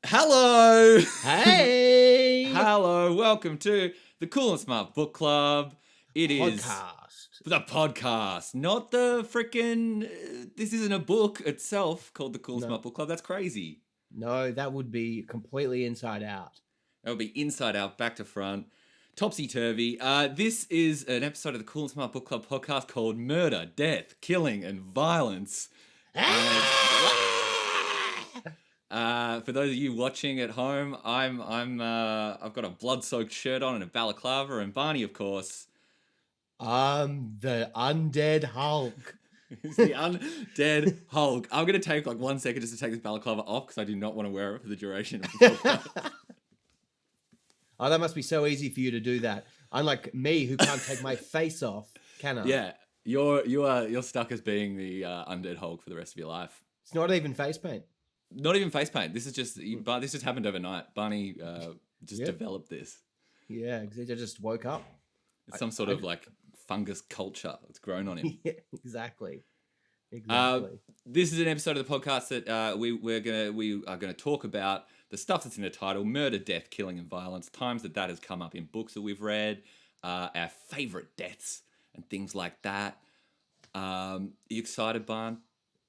Hello! Hey! Hello, welcome to the Cool and Smart Book Club. It is Podcast. the podcast, not the frickin' this isn't a book itself called the Cool and No. Smart Book Club. That's crazy. No, that would be completely inside out. That would be inside out, back to front, topsy-turvy. This is an episode of the Cool and Smart Book Club podcast called Murder, Death, Killing, and Violence. For those of you watching at home, I've got a blood-soaked shirt on and a balaclava, and Barney, of course, The Undead Hulk. is the Undead Hulk. I'm gonna take like 1 second just to take this balaclava off because I do not want to wear it for the duration of the podcast. Oh, that must be so easy for you to do that. Unlike me, who can't take my face off, can I? Yeah, you're stuck as being the Undead Hulk for the rest of your life. It's not even face paint. Not even face paint. This is just, but this just happened overnight. Barney just Yep. developed this. Yeah, I just woke up. It's some sort of like fungus culture that's grown on him. Yeah, exactly. Exactly. This is an episode of the podcast that we are gonna talk about the stuff that's in the title: murder, death, killing, and violence. Times that has come up in books that we've read, our favorite deaths and things like that. Are you excited, Barn?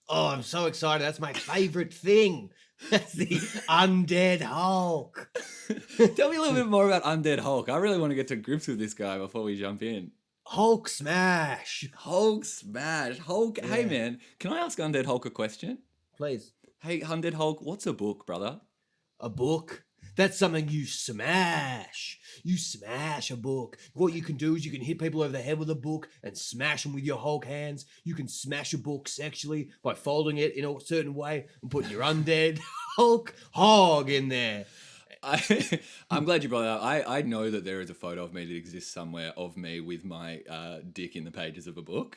Oh, I'm so excited. That's my favorite thing. That's the Undead Hulk. Tell me a little bit more about Undead Hulk. I really want to get to grips with this guy before we jump in. Hulk smash. Hulk smash. Hulk. Yeah. Hey man, can I ask Undead Hulk a question? Please. Hey Undead Hulk, what's a book, brother? A book? That's something you smash. You smash a book. What you can do is you can hit people over the head with a book and smash them with your Hulk hands. You can smash a book sexually by folding it in a certain way and putting your Undead Hulk hog in there. I'm glad you brought that up. I know that there is a photo of me that exists somewhere of me with my dick in the pages of a book.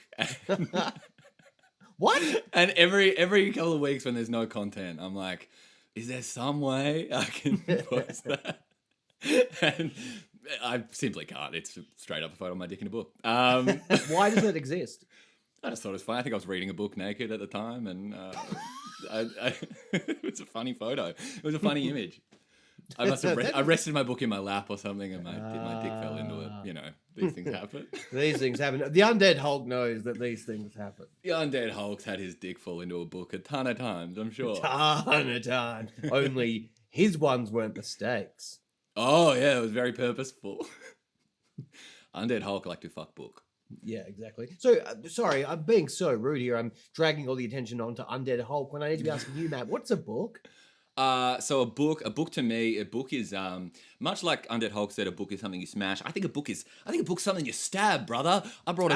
What? And every couple of weeks when there's no content, I'm like, is there some way I can post that? And I simply can't. It's straight up a photo of my dick in a book. Why does that exist? I just thought it was funny. I think I was reading a book naked at the time, and it was a funny photo. It was a funny image. I must have I rested my book in my lap or something, and my dick fell into it. You know, these things happen. These things happen. The Undead Hulk knows that these things happen. The Undead Hulk's had his dick fall into a book a ton of times, I'm sure. Ton of times. Only his ones weren't mistakes. Oh, yeah, it was very purposeful. Undead Hulk liked to fuck book. Yeah, exactly. So, sorry, I'm being so rude here. I'm dragging all the attention onto Undead Hulk when I need to be asking you, Matt, what's a book? So a book to me, a book is much like Undead Hulk said, a book is something you smash. I think a book's something you stab, brother. I brought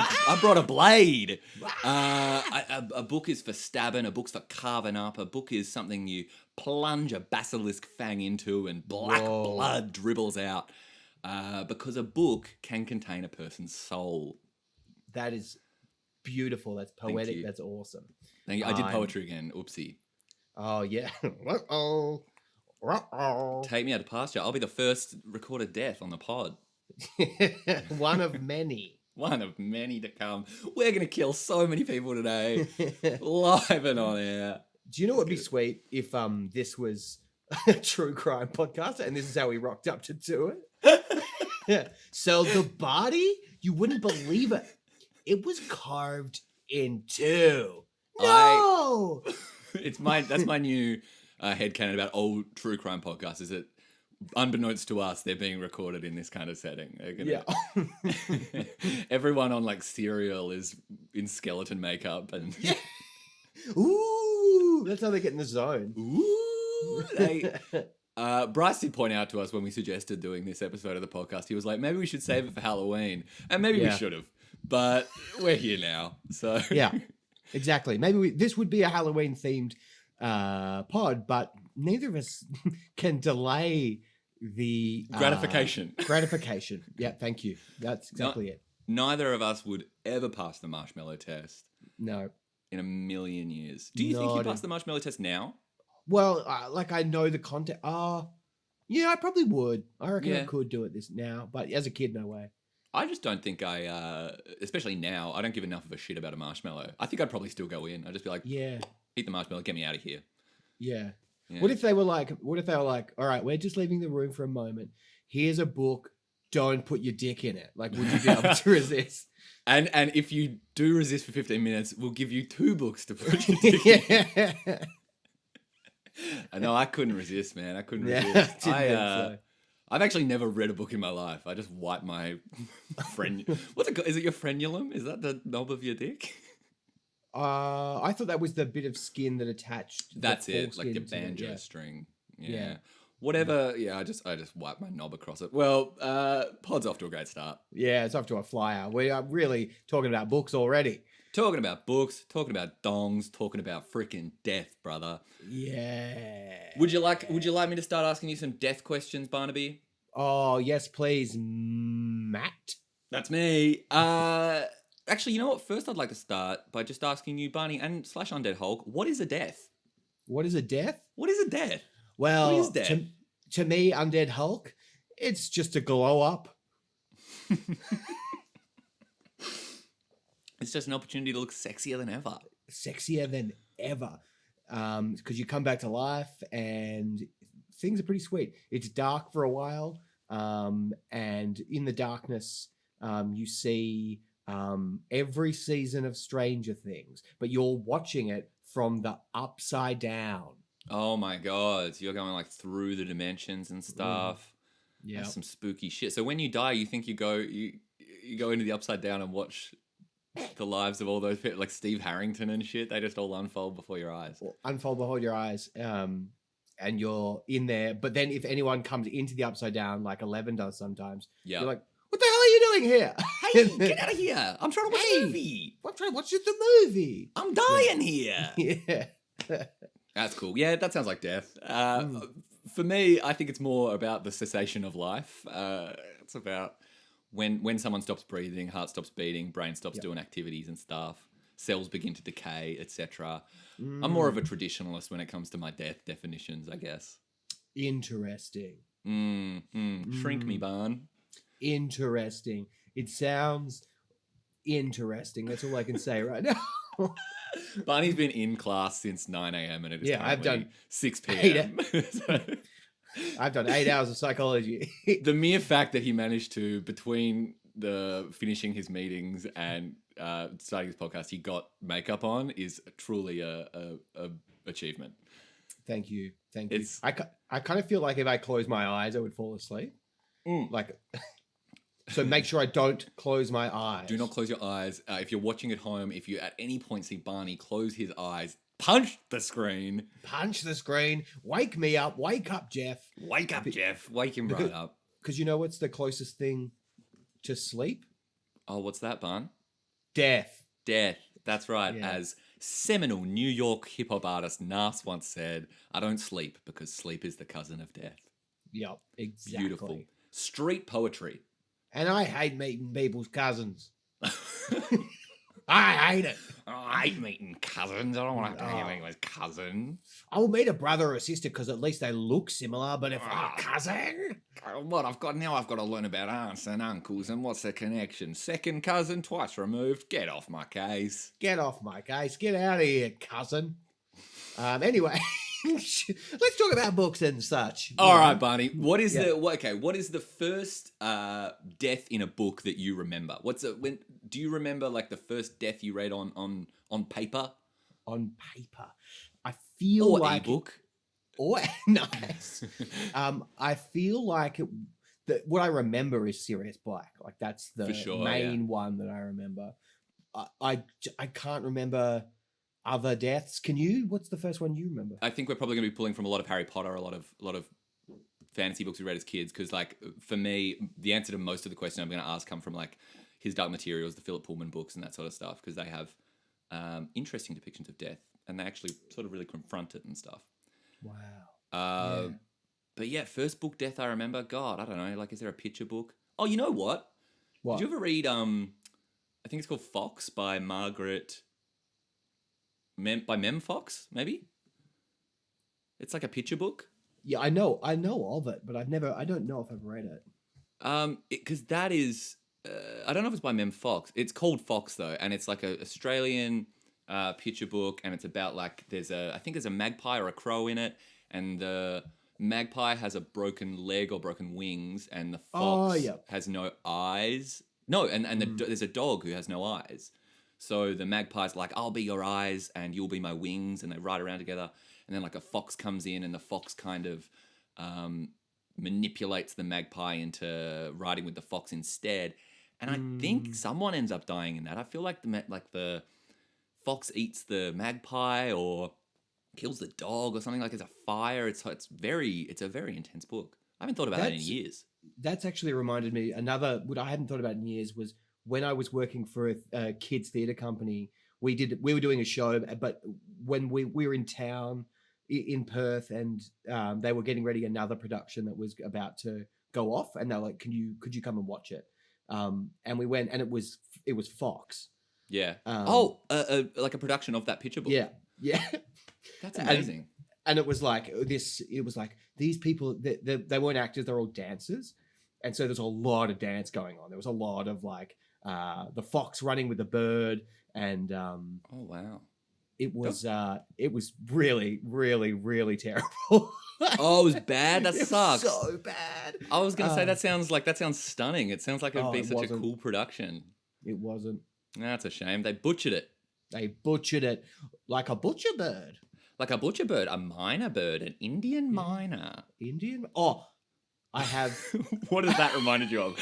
a blade. A book is for stabbing. A book's for carving up. A book is something you plunge a basilisk fang into and black blood dribbles out. Because a book can contain a person's soul. That is beautiful. That's poetic. That's awesome. Thank you. I did poetry again. Oopsie. Oh, yeah. Take me out to pasture. I'll be the first recorded death on the pod. One of many. One of many to come. We're going to kill so many people today. Live and on air. Do you know what would be sweet if this was a true crime podcast and this is how we rocked up to do it? So the body, you wouldn't believe it. It was carved in two. No! That's my new headcanon about old true crime podcasts, is that unbeknownst to us, they're being recorded in this kind of setting. Yeah. Everyone on like Serial is in skeleton makeup and Ooh, that's how they get in the zone. Ooh, Bryce did point out to us when we suggested doing this episode of the podcast, he was like, maybe we should save it for Halloween. And maybe we should have. But we're here now. So yeah. Exactly. Maybe this would be a Halloween themed pod, but neither of us can delay the gratification. Gratification. Yeah, thank you. That's exactly it. Neither of us would ever pass the marshmallow test. No. In a million years. Do you think you pass the marshmallow test now? Well, I know the content. Yeah, I probably would. I reckon I could do it this now, but as a kid, no way. I just don't think especially now, I don't give enough of a shit about a marshmallow. I think I'd probably still go in. I'd just be like, yeah, eat the marshmallow, get me out of here. Yeah. What if they were like, all right, we're just leaving the room for a moment. Here's a book. Don't put your dick in it. Like, would you be able to resist? And if you do resist for 15 minutes, we'll give you 2 books to put your dick in. I know, I couldn't resist, man. I couldn't resist. I've actually never read a book in my life. I just wipe my is it your frenulum? Is that the knob of your dick? I thought that was the bit of skin that attached. That's it, like the banjo string. Yeah. Whatever. Yeah, I just wipe my knob across it. Well, pod's off to a great start. Yeah, it's off to a flyer. We are really talking about books already. Talking about books, talking about dongs, talking about freaking death, brother. Yeah. Would you like me to start asking you some death questions, Barnaby? Oh, yes, please, Matt. That's me. Actually, you know what? First, I'd like to start by just asking you, Barney and / Undead Hulk, what is a death? What is a death? What is a death? Well, what is death? To me, Undead Hulk, it's just a glow up. It's just an opportunity to look sexier than ever. Sexier than ever. Because you come back to life and things are pretty sweet. It's dark for a while. And in the darkness, you see every season of Stranger Things, but you're watching it from the upside down. Oh my God. So you're going like through the dimensions and stuff. Yeah. That's some spooky shit. So when you die, you think you go into the upside down and watch the lives of all those people, like Steve Harrington and shit. They just all unfold before your eyes. Unfold before your eyes. And you're in there. But then if anyone comes into the upside down, like 11 does sometimes, you're like, what the hell are you doing here? Hey, get out of here. I'm trying to watch a movie. I'm trying to watch the movie. I'm dying here. Yeah. That's cool. Yeah, that sounds like death. For me, I think it's more about the cessation of life. It's about when someone stops breathing, heart stops beating, brain stops doing activities and stuff, cells begin to decay, etc. I'm more of a traditionalist when it comes to my death definitions, I guess. Interesting. Shrink me, Barn. Interesting. It sounds interesting. That's all I can say right now. Barney's been in class since 9 a.m. and it is I've done 6 p.m. I've done 8 hours of psychology. The mere fact that he managed to, between the finishing his meetings and starting his podcast, he got makeup on is truly a achievement. Thank you. I kind of feel like if I close my eyes, I would fall asleep. Like, so make sure I don't close my eyes. Do not close your eyes. If you're watching at home, if you at any point see Barney close his eyes, punch the screen. Wake me up. Wake up, Jeff. Wake up, Jeff. Wake him right up. Because you know what's the closest thing to sleep? Oh, what's that, Barn? Death. That's right. Yeah. As seminal New York hip-hop artist Nas once said, I don't sleep because sleep is the cousin of death. Yep, exactly. Beautiful. Street poetry. And I hate meeting people's cousins. I hate it. I hate meeting cousins. I don't want to hang with cousins. I'll meet a brother or sister because at least they look similar. But if cousin, what I've got to learn about aunts and uncles and what's the connection? Second cousin, twice removed. Get off my case. Get out of here, cousin. Anyway. Let's talk about books and such. All right, Barney. What is the first death in a book that you remember? Do you remember like the first death you read on paper? On paper, I feel like e-book. Nice. I feel like what I remember is Sirius Black. Like that's the main one that I remember. I can't remember other deaths. What's the first one you remember? I think we're probably going to be pulling from a lot of Harry Potter, a lot of fantasy books we read as kids. Because like for me, the answer to most of the questions I'm going to ask come from like His Dark Materials, the Philip Pullman books, and that sort of stuff. Because they have interesting depictions of death, and they actually sort of really confront it and stuff. Wow. But yeah, first book death I remember. God, I don't know. Like, is there a picture book? Oh, you know what? What? Did you ever read? I think it's called Fox by Margaret. By Mem Fox, maybe. It's like a picture book. Yeah, I know of it, but I don't know if I've read it. Because that is, I don't know if it's by Mem Fox. It's called Fox though, and it's like a Australian picture book, and it's about like I think there's a magpie or a crow in it, and the magpie has a broken leg or broken wings, and the Oh, fox yeah. has no eyes. No, and there's a dog who has no eyes. So the magpie's like, I'll be your eyes and you'll be my wings, and they ride around together. And then like a fox comes in, and the fox kind of manipulates the magpie into riding with the fox instead. And I think someone ends up dying in that. I feel like the fox eats the magpie or kills the dog or something. Like, it's a fire. It's a very intense book. I haven't thought about that in years. That's actually reminded me, what I hadn't thought about in years was when I was working for a kids theatre company. We were doing a show, but when we were in town in Perth, and they were getting ready another production that was about to go off, and they're like, could you come and watch it? And we went, and it was Fox. Yeah. Like a production of that picture book. Yeah. That's amazing. And it was like these people, they weren't actors, they're all dancers. And so there's a lot of dance going on. There was a lot of like the fox running with the bird, and oh wow. It was really, really, really terrible. Oh, it was bad? That sucks. So bad. I was gonna say that sounds stunning. It sounds like it'd be such a cool production. It wasn't. That's a shame. They butchered it. They butchered it like a butcher bird. Like a butcher bird, a miner bird, an Indian miner. Indian? Oh, I have. What has that reminded you of?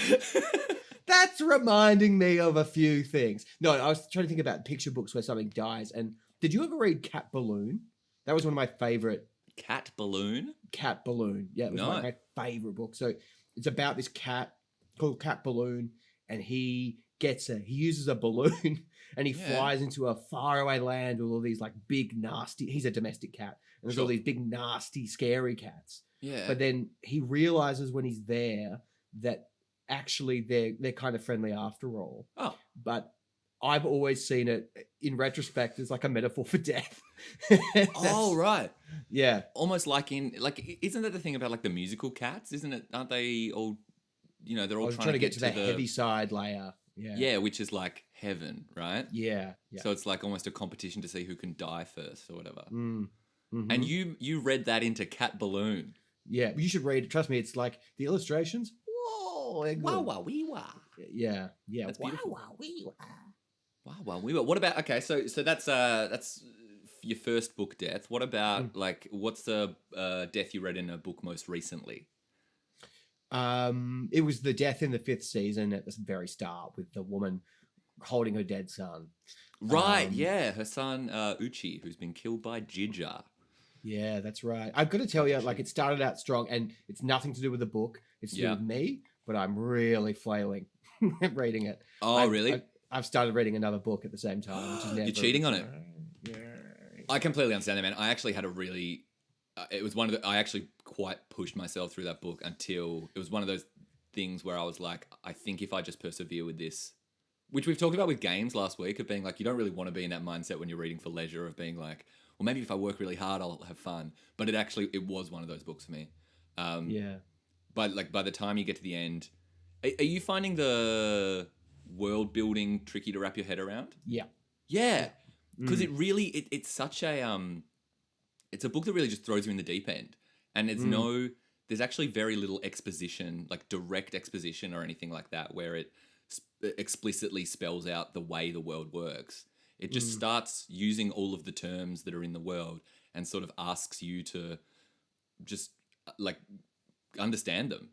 That's reminding me of a few things. No, I was trying to think about picture books where something dies. And did you ever read Cat Balloon? That was one of my favorite. Cat Balloon? Cat Balloon. Yeah, it was one of my favorite books. So it's about this cat called Cat Balloon, and he uses a balloon and he flies into a faraway land with all these like big, nasty, he's a domestic cat, and there's all these big, nasty, scary cats. Yeah. But then he realizes when he's there that actually they're kind of friendly after all. Oh. But I've always seen it in retrospect as like a metaphor for death. Oh, right. Yeah. Almost like isn't that the thing about like the musical Cats? Isn't it? Aren't they all, they're all trying to get to the heavy side layer. Yeah. Yeah, which is like heaven, right? Yeah. So it's like almost a competition to see who can die first or whatever. Mm-hmm. And you read that into Cat Balloon. Yeah, you should read it. Trust me, it's like the illustrations. Whoa, wow, wow, wee, wah. Yeah. That's beautiful. Wow, wow, wee, wah. Wow, wow, wee, wah. What about? Okay, so that's your first book death. What about like what's the death you read in a book most recently? It was the death in the 5th season at the very start with the woman holding her dead son. Right, yeah, her son Uchi, who's been killed by Jija. Yeah, that's right. I've got to tell you, like, it started out strong, and it's nothing to do with the book. It's to do with me, but I'm really flailing reading it. Oh, really? I've started reading another book at the same time, which is never. You're cheating on it. Yeah. I completely understand that, man. I actually had a really. It was I actually quite pushed myself through that book until it was one of those things where I was like, I think if I just persevere with this, which we've talked about with games last week, of being like, you don't really want to be in that mindset when you're reading for leisure, of being like, well, maybe if I work really hard, I'll have fun. But it was one of those books for me. Yeah. But like by the time you get to the end, are you finding the world building tricky to wrap your head around? Yeah. Yeah. Because it's such a, it's a book that really just throws you in the deep end. And there's actually very little exposition, like direct exposition or anything like that, where it explicitly spells out the way the world works. It just starts using all of the terms that are in the world and sort of asks you to just like understand them.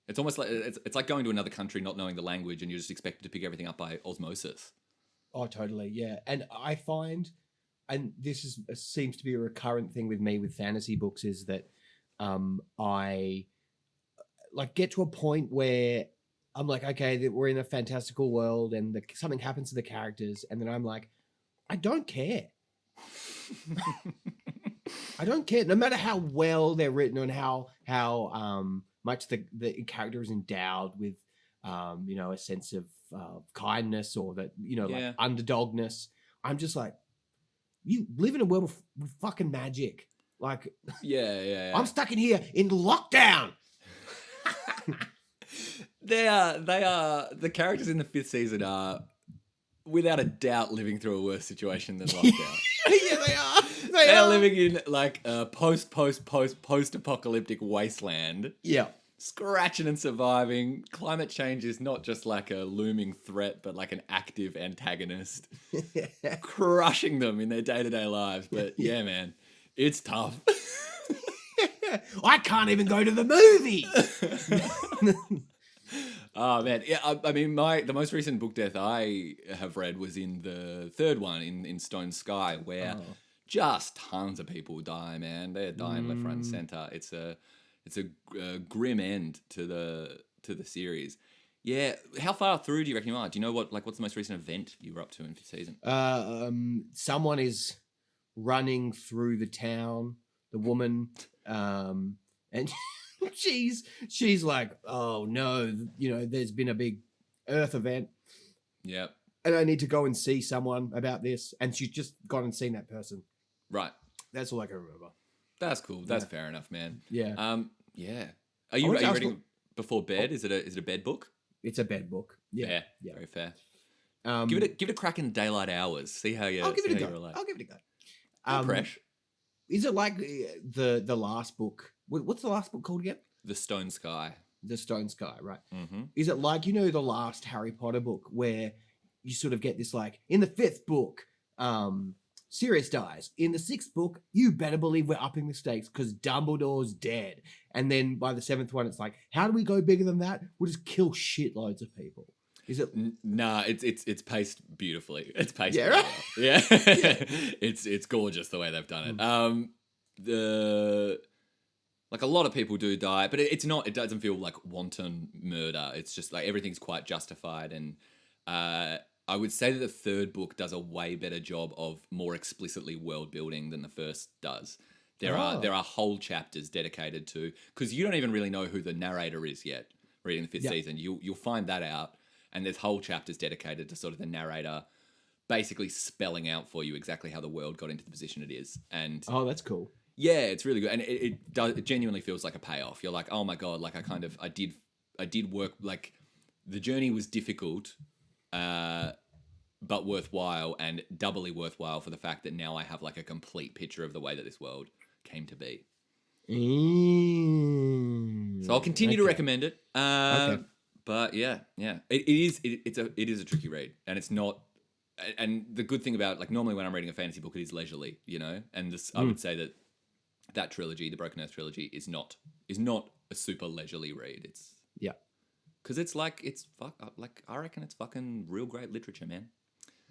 It's almost like it's like going to another country not knowing the language and you're just expected to pick everything up by osmosis. Oh, totally. Yeah. And I find, and this seems to be a recurrent thing with me with fantasy books, is that I like get to a point where I'm like, okay, that we're in a fantastical world and something happens to the characters. And then I'm like, I don't care. I don't care. No matter how well they're written and how much the character is endowed with, a sense of kindness or that, like underdogness. I'm just like, you live in a world with fucking magic. Like, yeah. I'm stuck in here in lockdown. They are the characters in the 5th season are without a doubt living through a worse situation than lockdown. Yeah, they are. They're living in like a post-apocalyptic wasteland. Yeah. Scratching and surviving. Climate change is not just like a looming threat, but like an active antagonist, crushing them in their day-to-day lives. But yeah, man, it's tough. I can't even go to the movies. Oh man, yeah. I mean, the most recent book death I have read was in the third one in Stone Sky, where just tons of people die. Man, they're dying left, right, and center. It's a grim end to the series. Yeah, how far through do you reckon you are? Do you know what's the most recent event you were up to in the season? Someone is running through the town. The woman, and she's like, oh no, there's been a big Earth event. Yep. And I need to go and see someone about this. And she's just gone and seen that person. Right. That's all I can remember. That's cool. That's fair enough, man. Yeah. Yeah. Are you reading before bed? Is it a bed book? It's a bed book. Yeah. Yeah. Very fair. Give it a crack in daylight hours. See how you. I'll give it a go. Relate. I'll give it a go. Fresh. Is it like the last book? What's the last book called again? The Stone Sky. The Stone Sky, right? Mm-hmm. Is it like the last Harry Potter book where you sort of get this like in the 5th book, Sirius dies. In the 6th book, you better believe we're upping the stakes because Dumbledore's dead. And then by the 7th one, it's like, how do we go bigger than that? We'll just kill shitloads of people. Is it? Nah, it's paced beautifully. It's paced. Yeah, right? Well. Yeah. It's gorgeous the way they've done it. Like a lot of people do die, but it doesn't feel like wanton murder. It's just like everything's quite justified. And I would say that the 3rd book does a way better job of more explicitly world building than the first does. There are whole chapters dedicated to, because you don't even really know who the narrator is yet reading the 5th season. You'll find that out. And there's whole chapters dedicated to sort of the narrator basically spelling out for you exactly how the world got into the position it is. And that's cool. Yeah, it's really good. And it genuinely feels like a payoff. You're like, oh my God, like I did work, like the journey was difficult, but worthwhile, and doubly worthwhile for the fact that now I have like a complete picture of the way that this world came to be. So I'll continue to recommend it. Okay. But yeah, it is a tricky read, and it's not. And the good thing about, like, normally when I'm reading a fantasy book, it is leisurely, And this, I would say that trilogy, the Broken Earth trilogy, is not a super leisurely read. It's because it's I reckon it's fucking real great literature, man.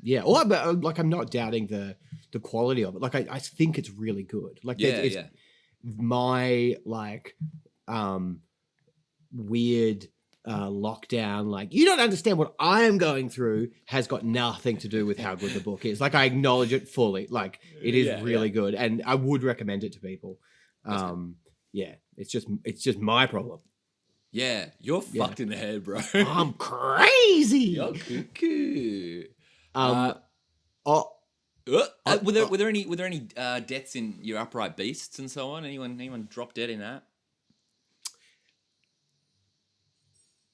Yeah, but like I'm not doubting the quality of it. Like I think it's really good. Like it's my like weird lockdown, like you don't understand what I'm going through, has got nothing to do with how good the book is. Like I acknowledge it fully. Like it is really good, and I would recommend it to people. It's just my problem. Yeah, you're fucked in the head, bro. I'm crazy. You're cuckoo. Were there any deaths in your Upright Beasts and so on? Anyone drop dead in that?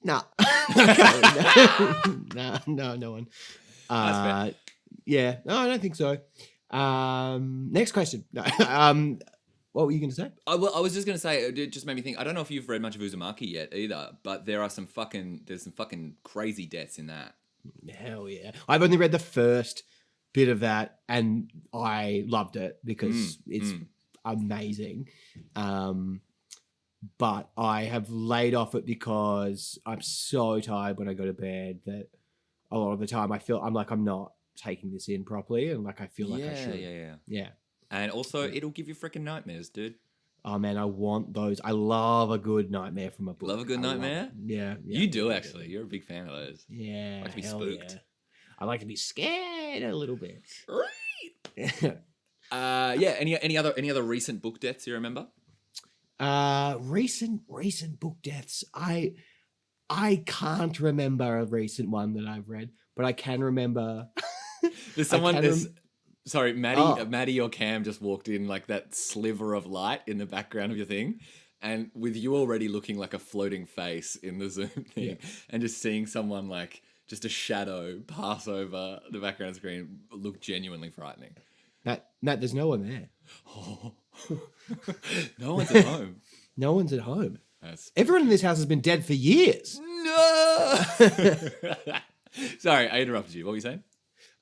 No. No one. Yeah, no, I don't think so. Next question. What were you going to say? I was just going to say, it just made me think. I don't know if you've read much of Uzumaki yet either, but there's some fucking crazy deaths in that. Hell yeah! I've only read the first bit of that, and I loved it because it's amazing. But I have laid off it because I'm so tired when I go to bed that a lot of the time I'm like I'm not taking this in properly, and like I feel like I should. Yeah. And also, it'll give you freaking nightmares, dude. Oh man, I want those. I love a good nightmare from a book. Love a good nightmare? Yeah. You do actually. You're a big fan of those. Yeah. I like to be spooked. Yeah. I like to be scared a little bit. Right. Any other recent book deaths you remember? Recent book deaths. I can't remember a recent one that I've read, but I can remember. There's someone. Sorry, Maddie or Cam just walked in like that sliver of light in the background of your thing. And with you already looking like a floating face in the Zoom thing and just seeing someone like just a shadow pass over the background screen looked genuinely frightening. Matt, there's no one there. No one's at home. No one's at home. That's Everyone in this house has been dead for years. no. Sorry, I interrupted you. What were you saying?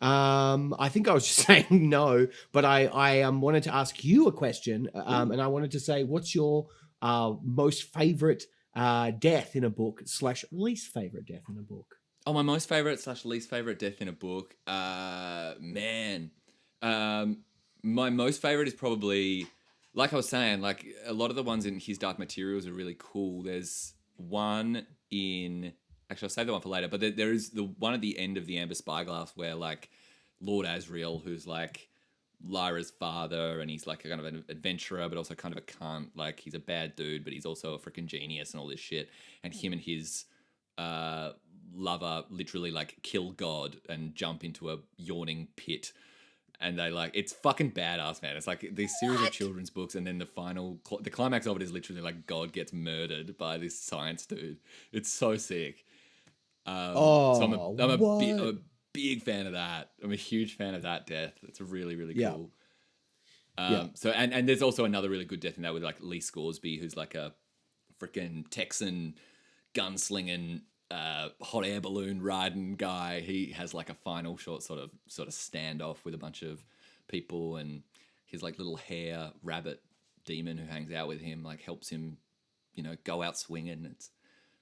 I think I was just saying no, but I wanted to ask you a question, and I wanted to say, what's your most favorite death in a book / least favorite death in a book? Oh, my most favorite / least favorite death in a book. Man, my most favorite is probably, like I was saying, like a lot of the ones in his Dark Materials are really cool. There's one in. Actually, I'll save that one for later. But there is the one at the end of the Amber Spyglass where like Lord Asriel, who's like Lyra's father, and he's like a kind of an adventurer, but also kind of a cunt. Like he's a bad dude, but he's also a freaking genius and all this shit. And him and his lover literally like kill God and jump into a yawning pit. And they like, it's fucking badass, man. It's like these series of children's books, and then the climax of it is literally like God gets murdered by this science dude. It's so sick. So I'm a big fan of that. I'm a huge fan of that death. It's really, really cool. So and there's also another really good death in that with like Lee Scoresby, who's like a freaking Texan gunslinging hot air balloon riding guy. He has like a final short sort of standoff with a bunch of people, and his like little hare rabbit demon who hangs out with him like helps him, go out swinging. It's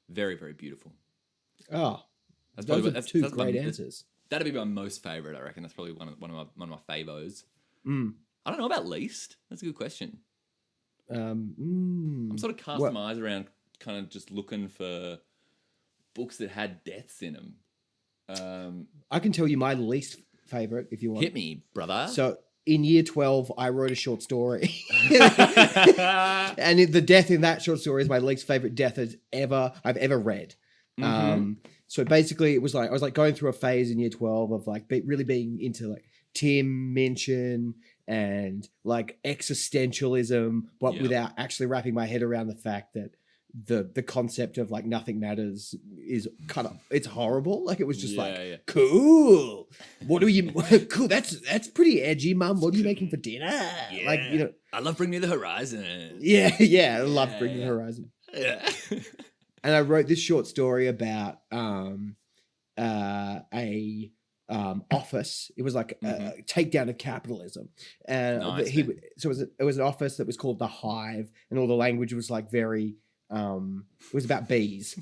very, very beautiful. Oh, those are two great answers. That'd be my most favorite, I reckon. That's probably one of my favos. I don't know about least. That's a good question. I'm sort of casting my eyes around, kind of just looking for books that had deaths in them. I can tell you my least favorite if you want. Hit me, brother. So in year 12, I wrote a short story. And the death in that short story is my least favorite death I've ever read. So basically it was like, I was like going through a phase in year 12 of like really being into like Tim Minchin and like existentialism, but without actually wrapping my head around the fact that the concept of like nothing matters is kind of, it's horrible. Like it was just cool. What do you cool? That's pretty edgy, Mum. What are you making for dinner? Yeah. Like, I love Bring Me the Horizon. Yeah, I love Bring Me the Horizon. Yeah. And I wrote this short story about office. It was like a takedown of capitalism. Nice, so it was an office that was called The Hive, and all the language was like very it was about bees.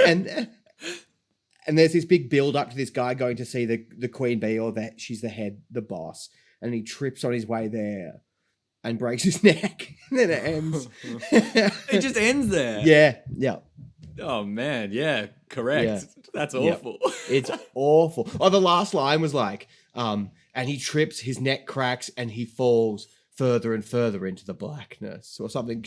and there's this big build up to this guy going to see the queen bee, or that she's the boss, and he trips on his way there and breaks his neck. And then it ends. It just ends there. Yeah. Oh man, yeah, correct. Yeah. That's awful. It's awful. Oh, the last line was like, and he trips, his neck cracks, and he falls further and further into the blackness, or something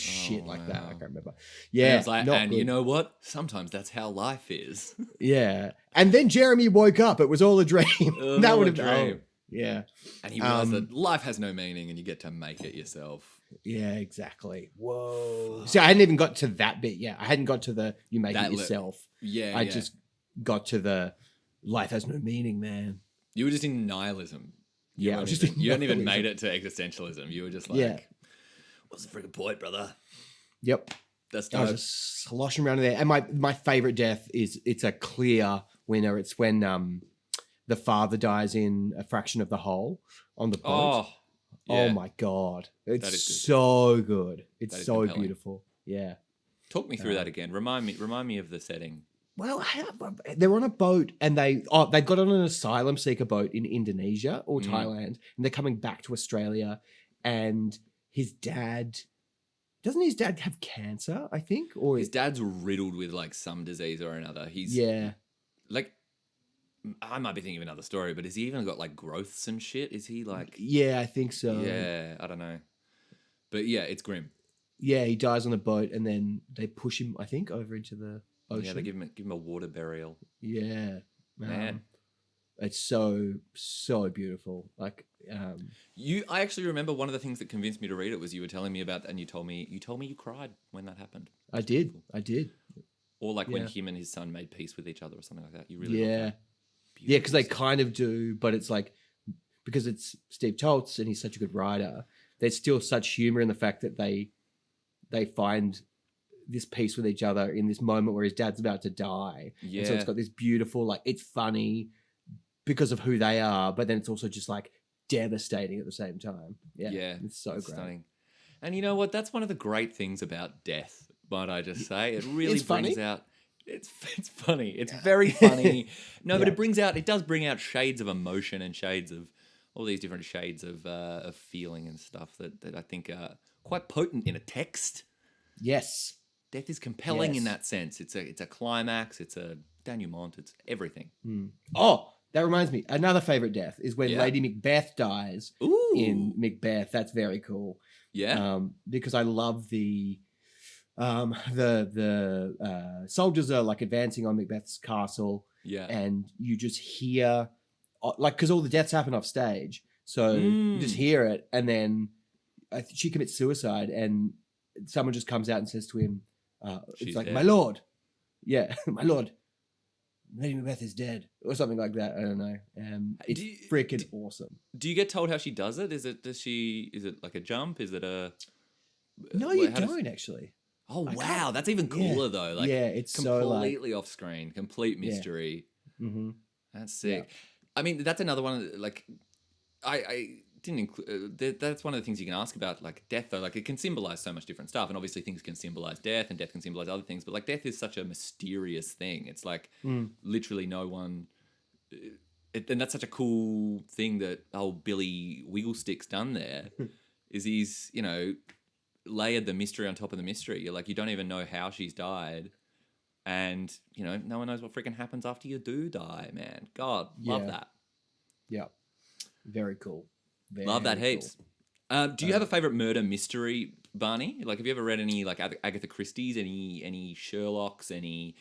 like that. I can't remember. Yeah, and it's like, and you know what? Sometimes that's how life is. Yeah. And then Jeremy woke up. It was all a dream. That would have been. Yeah. And he realized that life has no meaning and you get to make it yourself. Yeah, exactly. Whoa. See, I hadn't even got to that bit yet. I hadn't got to the you make it yourself. I just got to the life has no meaning, man. You were just in nihilism. You hadn't even made it to existentialism. You were just like, what's the freaking point, brother? Yep. That's dope. I was just sloshing around in there. And my favorite death it's a clear winner. It's when the father dies in A Fraction of the Whole on the boat. Oh my God. It's so good. It's so compelling. Beautiful. Yeah. Talk me through that again. Remind me of the setting. Well, they're on a boat, and they got on an asylum seeker boat in Indonesia or Thailand, and they're coming back to Australia, and doesn't his dad have cancer, I think? Or his dad's riddled with like some disease or another. He's like, I might be thinking of another story, but has he even got like growths and shit? Is he like... Yeah, I think so. Yeah, I don't know. But yeah, it's grim. Yeah, he dies on a boat, and then they push him, I think, over into the ocean. Yeah, they give him a water burial. Yeah. Man. It's so beautiful. Like I actually remember one of the things that convinced me to read it was you were telling me about, and you told me you cried when that happened. I did. Or like when him and his son made peace with each other or something like that. You really loved that. Yeah, because they kind of do, but it's like because it's Steve Toltz and he's such a good writer, there's still such humor in the fact that they find this peace with each other in this moment where his dad's about to die. Yeah. And so it's got this beautiful, like, it's funny because of who they are, but then it's also just like devastating at the same time. Yeah. Yeah, It's so great. stunning. And you know what? That's one of the great things about death, might I just say. It really It's funny. brings out... It's funny. It's very funny. No, but Yeah. it does bring out shades of emotion and shades of... all these different shades of feeling and stuff that I think are quite potent in a text. Yes. Death is compelling in Yes. that sense. It's a climax. It's a denouement. It's everything. Oh, that reminds me. Another favorite death is when Yeah. Lady Macbeth dies Ooh. in Macbeth. That's very cool. Yeah. Because I love the soldiers are like advancing on Macbeth's castle, Yeah. and you just hear like, because all the deaths happen off stage, so you just hear it, and then she commits suicide, and someone just comes out and says to him, She's it's like, dead. my lord, yeah, my lord, Lady Macbeth is dead, or something like that. I don't know. It's freaking awesome. Do you get told how she does it? Is it like a jump? Is it a... No, you don't actually. Oh, I wow. can't- That's even cooler, though. Like, yeah, it's so like, completely off screen, complete mystery. mhm. That's sick. I mean, that's another one. Like, I didn't include. That's one of the things you can ask about, like death. Though, like, it can symbolize so much different stuff, and obviously things can symbolize death, and death can symbolize other things. But like, death is such a mysterious thing. It's like literally no one. And that's such a cool thing that old Billy Wigglestick's done there. Is he's layered the mystery on top of the mystery. You're like, you don't even know how she's died. And, no one knows what freaking happens after you do die, man. God, love Yeah. that. Yeah, very cool. Love that Very heaps. cool. Do you have a favorite murder mystery, Barney? Like, have you ever read any, like, Agatha Christie's, any Sherlock's, any,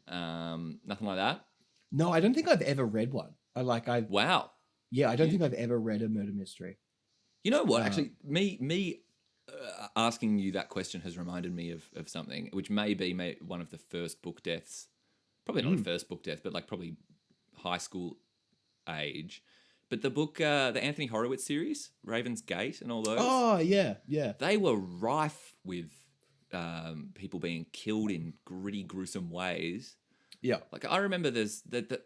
nothing like that? No, I don't think I've ever read one. Wow. I don't think I've ever read a murder mystery. You know what? Actually, me asking you that question has reminded me of something, which may be one of the first book deaths. Probably not the first book death, but like probably high school age. But the book, the Anthony Horowitz series, Raven's Gate and all those. Oh, yeah. They were rife with people being killed in gritty, gruesome ways. Yeah. Like, I remember there's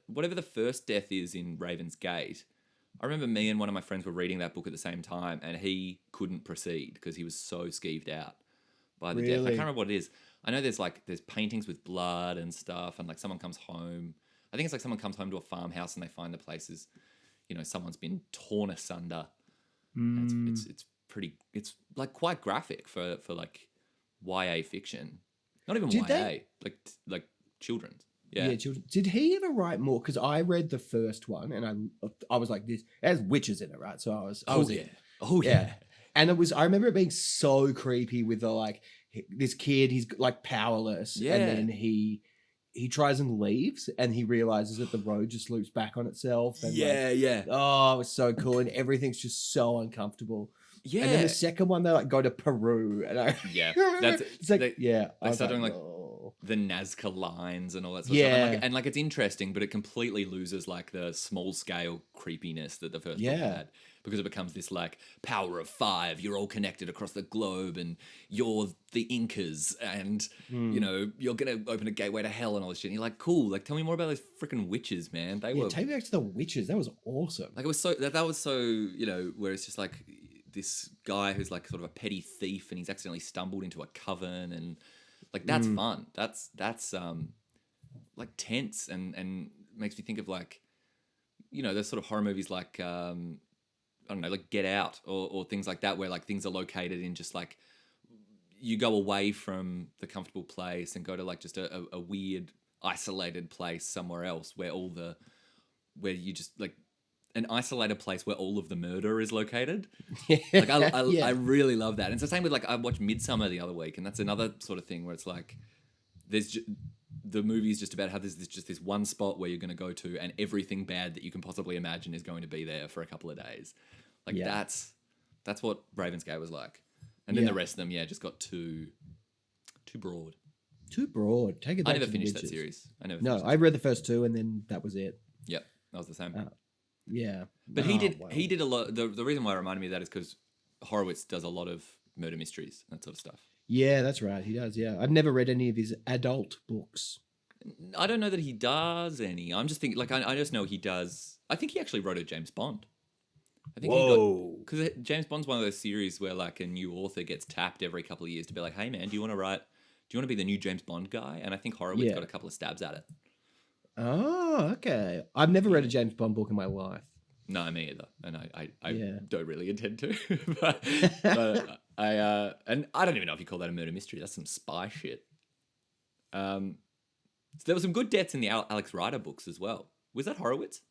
whatever the first death is in Raven's Gate, I remember me and one of my friends were reading that book at the same time, and he couldn't proceed because he was so skeeved out by the death. I Really? can't remember what it is. I know there's paintings with blood and stuff, and like someone comes home. I think it's like someone comes home to a farmhouse and they find the place is, someone's been torn asunder. And it's like quite graphic for like YA fiction. Not even Did YA, they- like children's. Yeah. Children. Did he ever write more? Because I read the first one, and I was like, this. It has witches in it, right? So I was in. Oh yeah. And I remember it being so creepy with the like this kid. He's like powerless, Yeah. and then he tries and leaves, and he realizes that the road just loops back on itself. And Yeah. oh, it was so cool, and everything's just so uncomfortable. Yeah. And then the second one, they like go to Peru, and I Yeah, it's like they I was start doing like oh. the Nazca lines and all that sort of stuff. And like it's interesting, but it completely loses like the small scale creepiness that the first book had, because it becomes this like power of 5. You're all connected across the globe, and you're the Incas, and you're gonna open a gateway to hell and all this shit. And you're like, cool. Like, tell me more about those freaking witches, man. They were Take me back to the witches. That was awesome. like, it was so that was so where it's just like this guy who's like sort of a petty thief, and he's accidentally stumbled into a coven, and like that's fun. That's like tense and makes me think of like those sort of horror movies like I don't know, like Get Out or things like that, where like things are located in just like you go away from the comfortable place and go to like just a weird isolated place somewhere else where you just like an isolated place where all of the murder is located. Like I really love that. And it's the same with like I watched Midsummer the other week, and that's another sort of thing where it's like the movie is just about how there's just this one spot where you're going to go to, and everything bad that you can possibly imagine is going to be there for a couple of days. Like that's what Raven's Gate was like. And then the rest of them, just got too broad. Too broad. Take it back I never to the finished that witches. series. No, I read the first 2, and then that was it. Yep, that was the same. Yeah. But Oh, he did a lot. The reason why it reminded me of that is because Horowitz does a lot of murder mysteries, that sort of stuff. Yeah, that's right. He does. Yeah, I've never read any of his adult books. I don't know that he does any. I'm just thinking, like, I just know he does. I think he actually wrote a James Bond. I think he got, Whoa. because James Bond's one of those series where like a new author gets tapped every couple of years to be like, hey man, do you want to write? Do you want to be the new James Bond guy? And I think Horowitz Yeah. got a couple of stabs at it. Oh, okay. I've never read a James Bond book in my life. No, me either, and I Yeah. don't really intend to. but and I don't even know if you call that a murder mystery. That's some spy shit. So there were some good deaths in the Alex Rider books as well. Was that Horowitz?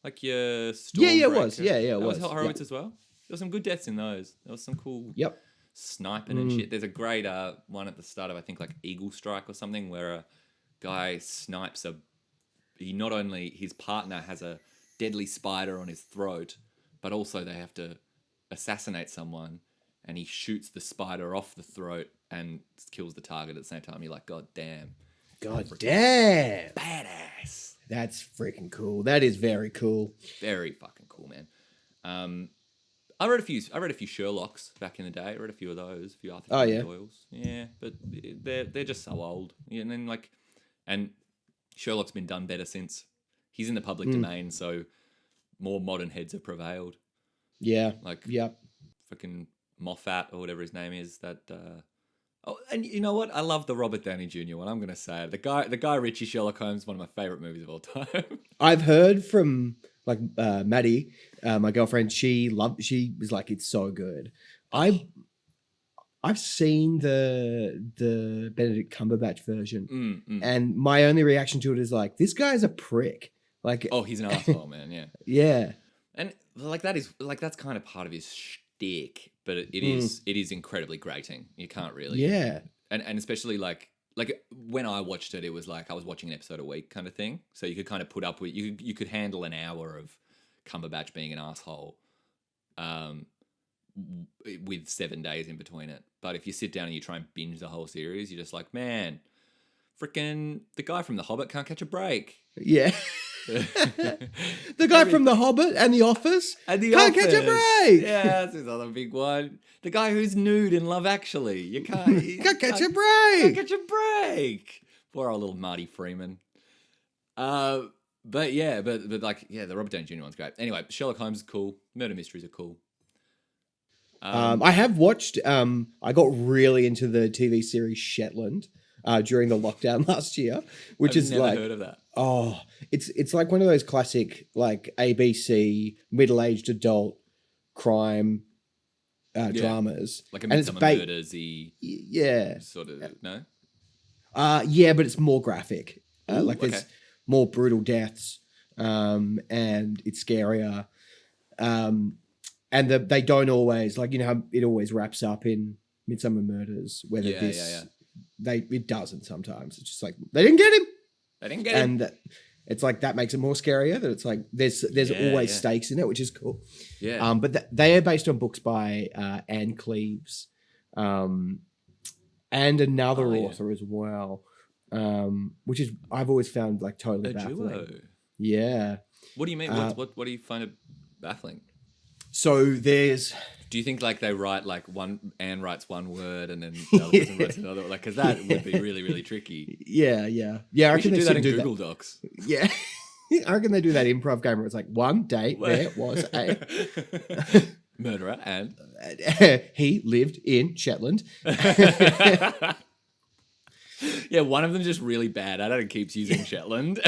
Like your Yeah, it Stormbreaker? was. Yeah, it That was was. Horowitz as well. There were some good deaths in those. There was some cool Yep. sniping and shit. There's a great one at the start of, I think, like Eagle Strike or something, where a guy snipes he not only, his partner has a deadly spider on his throat, but also they have to assassinate someone, and he shoots the spider off the throat and kills the target at the same time. You're like, God damn. God damn. Badass. That's freaking cool. That is very cool. Very fucking cool, man. I read a few Sherlocks back in the day. I read a few of those, a few Arthur Conan Doyles. Yeah, but they're just so old. Yeah, and then and Sherlock's been done better since. He's in the public domain, so more modern heads have prevailed. Yeah. Like, yep. fucking Moffat or whatever his name is. That. Oh, and you know what? I love the Robert Downey Jr. one. I'm gonna say it. The Guy Ritchie Sherlock Holmes, one of my favorite movies of all time. I've heard from like Maddie, my girlfriend. She was like, it's so good. I've seen the Benedict Cumberbatch version, and my only reaction to it is like, this guy's a prick. Like, oh, he's an asshole, man. Yeah, yeah, and that's kind of part of his shtick, but it is incredibly grating. You can't really, yeah, and especially like when I watched it, it was like I was watching an episode a week kind of thing. So you could kind of put up with you could handle an hour of Cumberbatch being an asshole, with 7 days in between it. But if you sit down and you try and binge the whole series, you're just like, man, freaking the guy from The Hobbit can't catch a break. yeah. The guy from The Hobbit and The Office And can't catch a break. Yeah, that's his other big one. The guy who's nude in Love Actually. You can't catch a Can't break. catch a break. Poor old little Marty Freeman. But yeah, but like, yeah, the Robert Downey Jr. one's great. Anyway, Sherlock Holmes is cool. Murder mysteries are cool. I have watched. I got really into the TV series Shetland during the lockdown last year, which I've is never like, heard of that. oh, it's like one of those classic like ABC middle-aged adult crime dramas, Like a and it's Midsummer Murders-y yeah, sort of, no? yeah, but it's more graphic. Like there's okay. more brutal deaths, and it's scarier. And they don't always, like, you know how it always wraps up in Midsummer Murders, whether it doesn't sometimes. It's just like, they didn't get him. They didn't get him. And it's like, that makes it more scarier, that it's like, there's always stakes in it, which is cool. Yeah. But they are based on books by Anne Cleves, and another author as well, which is, I've always found like totally baffling. Duo. Yeah. What do you mean? What do you find it baffling? So there's... Do you think like they write like Anne writes one word and then the other person writes another? Like, because that would be really, really tricky. Yeah. I We reckon should they do that in should Google Docs. Yeah. I reckon they do that improv game where it's like, one day there was a murderer and he lived in Shetland. Yeah, one of them just really bad at it and keeps using Shetland.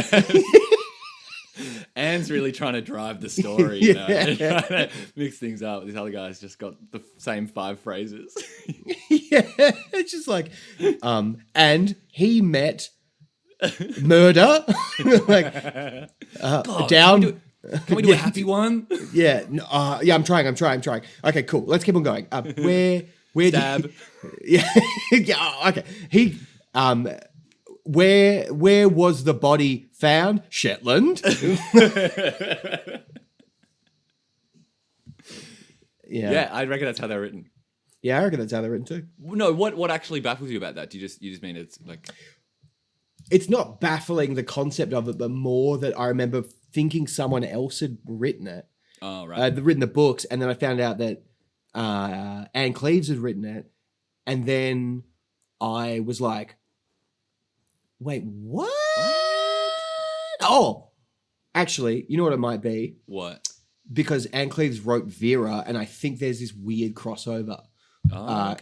Anne's really trying to drive the story, you know, and trying to mix things up. This other guy's just got the same 5 phrases. Yeah, it's just like, and he met murder, like God, down. Can we do a happy one? Yeah, yeah, I'm trying. Okay, cool. Let's keep on going. Where Stab. Yeah, okay. He, where was the body found? Shetland. Yeah, I reckon that's how they're written. Yeah, I reckon that's how they're written too. No, what actually baffles you about that? Do you just mean it's like it's not baffling the concept of it, but more that I remember thinking someone else had written it. Oh, right. Written the books, and then I found out that Anne Cleeves had written it, and then I was like, wait, what? Oh, actually, you know what it might be? What? Because Anne Cleeves wrote Vera, and I think there's this weird crossover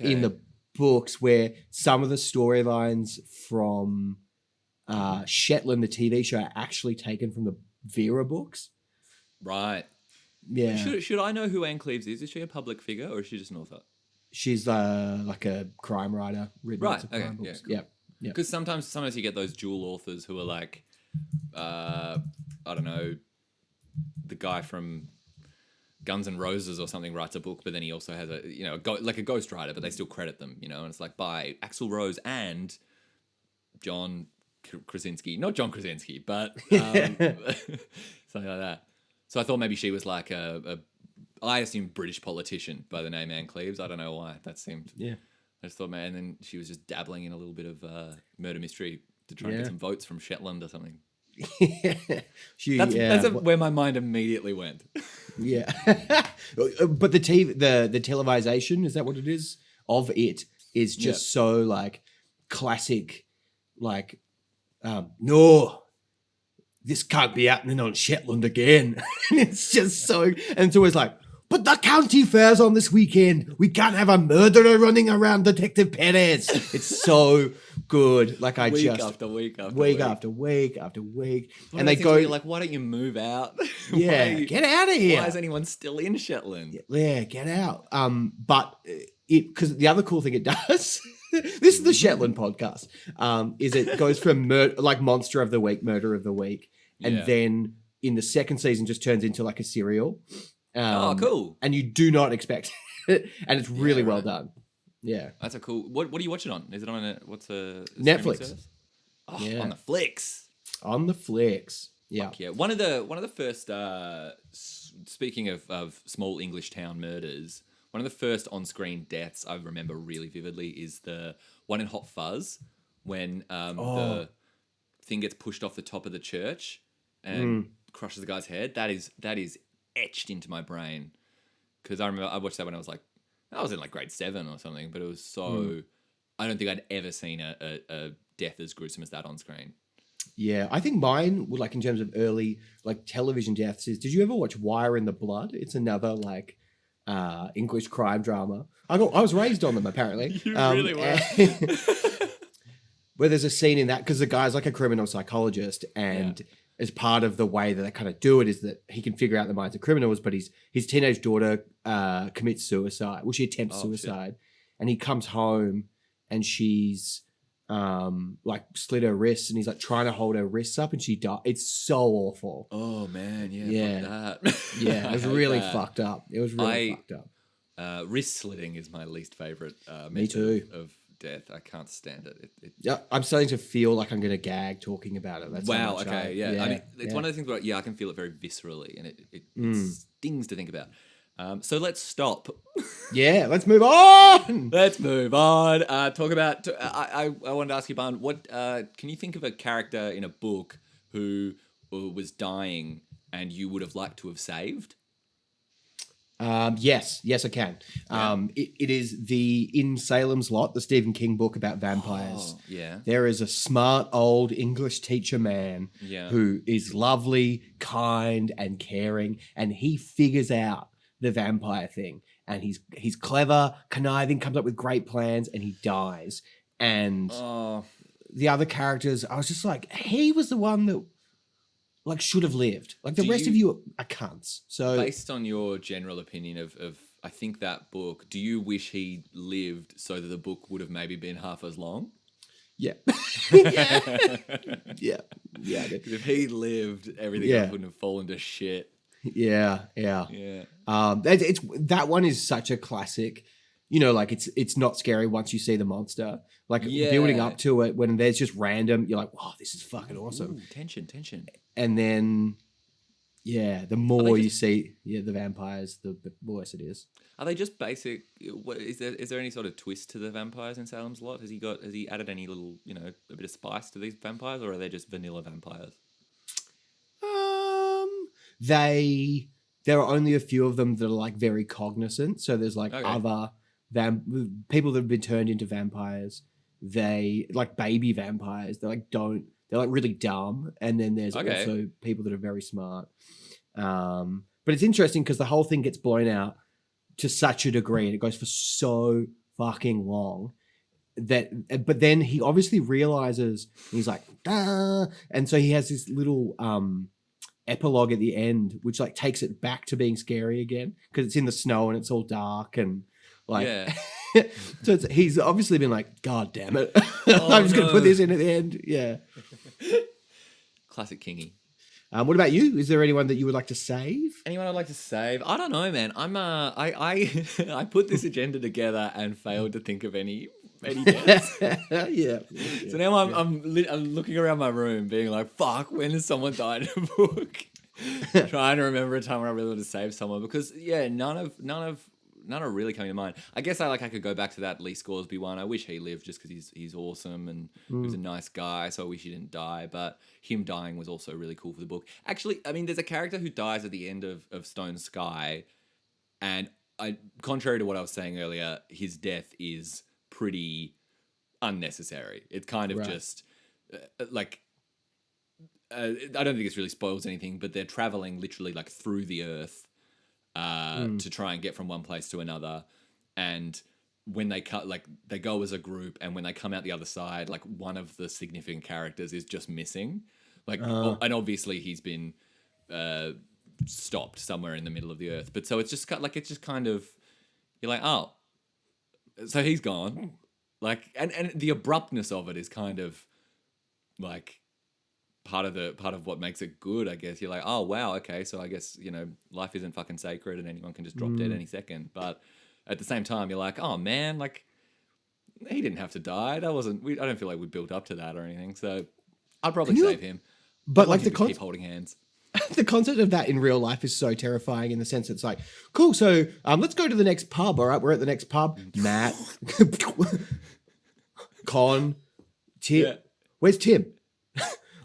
in the books where some of the storylines from Shetland, the TV show, are actually taken from the Vera books. Right. Yeah. Should I know who Anne Cleeves is? Is she a public figure or is she just an author? She's like a crime writer. Written lots of crime books. Cool. Yeah. Because sometimes you get those dual authors who are like, I don't know, the guy from Guns N' Roses or something writes a book, but then he also has a like a ghostwriter, but they still credit them, and it's like by Axl Rose and John Krasinski, not John Krasinski, but something like that. So I thought maybe she was like I assume British politician by the name Anne Cleeves. I don't know why that seemed. Yeah. I just thought, man, and then she was just dabbling in a little bit of murder mystery to try and get some votes from Shetland or something. That's where my mind immediately went. Yeah. But the televisation, is that what it is? Of it is just so like classic, like, no, this can't be happening on Shetland again. It's just so, and it's always like, but the county fair's on this weekend. We can't have a murderer running around Detective Perez. It's so good. Like week after week after week. And they go like, why don't you move out? Yeah, get out of here. Why is anyone still in Shetland? Yeah, get out. But because the other cool thing it does, this is the Shetland podcast, is it goes from like Monster of the Week, Murder of the Week, and then in the second season just turns into like a serial. Cool. And you do not expect it. And it's really well done. Yeah. That's a cool... What do you watch it on? Is it on what's a Netflix. Oh, yeah. On the flicks. On the flicks. Yeah. Fuck yeah. One of the first... speaking of small English town murders, one of the first on-screen deaths I remember really vividly is the one in Hot Fuzz when the thing gets pushed off the top of the church and crushes the guy's head. That is etched into my brain because I remember I watched that when I was in like grade 7 or something, but it was so I don't think I'd ever seen a death as gruesome as that on screen. Yeah, I think mine would, like, in terms of early like television deaths, is, did you ever watch Wire in the Blood? It's another like English crime drama. I was raised on them apparently. You really were. Where there's a scene in that because the guy's like a criminal psychologist, and as part of the way that they kind of do it is that he can figure out the minds of criminals, but his teenage daughter commits suicide. Well, she attempts suicide, and he comes home and she's like slit her wrists, and he's like trying to hold her wrists up, and she died. It's so awful. Oh man, fuck that. Yeah, it was really fucked up. It was really fucked up. Wrist slitting is my least favorite Me too. Of death. I can't stand it. Yeah, I'm starting to feel like I'm going to gag talking about it. That's wow. Okay. Yeah. I mean, it's one of the things where I can feel it very viscerally, and it stings to think about. So let's stop. Yeah, let's move on. Let's move on. Talk about. I wanted to ask you, Barn, what can you think of a character in a book who was dying and you would have liked to have saved? Yes, I can. Yeah. It is the In Salem's Lot, the Stephen King book about vampires. Oh, yeah. There is a smart old English teacher man who is lovely, kind, and caring, and he figures out the vampire thing. And he's clever, conniving, comes up with great plans, and he dies. And the other characters, I was just like, he was the one that like should have lived. Like the rest of you are cunts. So based on your general opinion of I think that book, do you wish he lived so that the book would have maybe been half as long? Yeah. Yeah. If he lived, everything else wouldn't have fallen to shit. Yeah. It's that one is such a classic. You know, like it's not scary once you see the monster. Like building up to it, when there's just random, you're like, wow, this is fucking awesome. Ooh, tension. And then, Yeah, the more you just- see the vampires, the worse it is. Are they just basic? What, is there any sort of twist to the vampires in Salem's Lot? Has he added any little, a bit of spice to these vampires, or are they just vanilla vampires? They there are only a few of them that are like very cognizant. So there's like Okay. other people that have been turned into vampires. They like baby vampires. They're like really dumb. And then there's Okay. also people that are very smart. But it's interesting because the whole thing gets blown out to such a degree, and it goes for so fucking long. But then he obviously realizes, he's like, "Duh," and so he has this little epilogue at the end, which like takes it back to being scary again because it's in the snow and it's all dark and like. Yeah. So he's obviously been like, God damn it, Oh, I'm just gonna no. put this in at the end. Yeah. Classic Kingy. What about you? Is there anyone that you would like to save? Anyone I'd like to save? I don't know, man. I I put this agenda together and failed to think of any guests. Yeah. So now I'm looking around my room, being like, "Fuck, when has someone died in a book?" Trying to remember a time where I really wanted to save someone because none are really coming to mind. I guess I could go back to that Lee Scoresby one. I wish he lived just because he's awesome and he was a nice guy. So I wish he didn't die. But him dying was also really cool for the book. Actually, I mean, there's a character who dies at the end of Stone Sky, and contrary to what I was saying earlier, his death is pretty unnecessary. It's kind of Right. just I don't think this really spoils anything, but they're traveling literally like through the earth to try and get from one place to another. And when they they go as a group, and when they come out the other side, like one of the significant characters is just missing. And obviously he's been stopped somewhere in the middle of the earth. But so it's just kind of, you're like, oh, so he's gone. And the abruptness of it is kind of like part of what makes it good, I guess. You're like, oh wow, okay, so I guess life isn't fucking sacred, and anyone can just drop dead any second. But at the same time, you're like, oh man, like he didn't have to die. I don't feel like we built up to that or anything. So I'd probably save him. But I like want the him to keep holding hands. the concept of that in real life is so terrifying in the sense it's like, cool, so let's go to the next pub. All right, we're at the next pub. Matt, Con, Tim. Yeah. Where's Tim?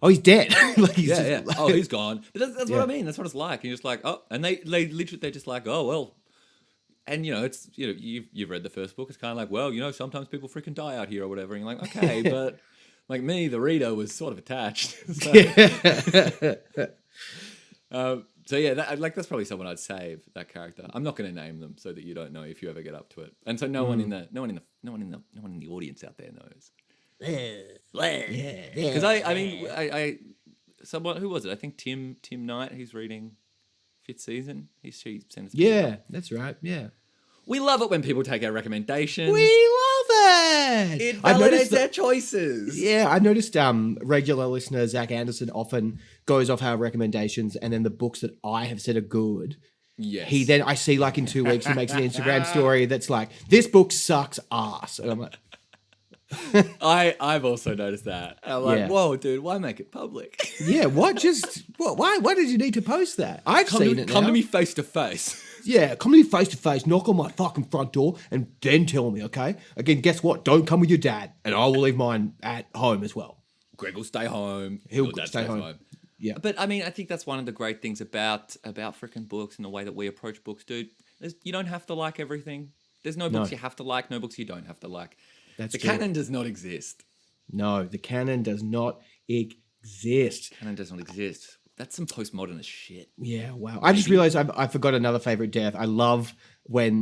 Oh, he's dead. Like he's Yeah. just, Oh, he's gone. But that's what Yeah. I mean. That's what it's like. And you're just like, oh, and they literally, they're just like, oh well. And it's you've read the first book. It's kind of like, well, sometimes people freaking die out here or whatever. And you're like, okay, but like me, the reader was sort of attached. So yeah, that's probably someone I'd save, that character. I'm not going to name them so that you don't know if you ever get up to it, and so no one in the audience out there knows. Because I someone, who was it? I think Tim Knight. He's reading fifth season. She sent us. Yeah, that's right. Yeah. We love it when people take our recommendations. We love it. It I've validates noticed their choices. Yeah, I noticed regular listener Zach Anderson often goes off our recommendations, and then the books that I have said are good. Yes. I see like in 2 weeks he makes an Instagram story that's like, this book sucks ass. And I'm like, I've also noticed that. I'm like, Yeah. whoa, dude, why make it public? yeah, what? Why did you need to post that? I've seen it now. Come to me face to face. Yeah, come to me face to face, knock on my fucking front door, and then tell me, okay? Again, guess what? Don't come with your dad, and I will leave mine at home as well. Greg will stay home. He'll Your dad stay stays home. Yeah. But I mean, I think that's one of the great things about freaking books and the way that we approach books, dude. You don't have to like everything. There's no books you have to like, no books you don't have to like. That's the true. canon does not exist. No, the canon does not exist. Canon does not exist. That's some postmodernist shit. Yeah, wow. I just realized I forgot another favorite death. I love when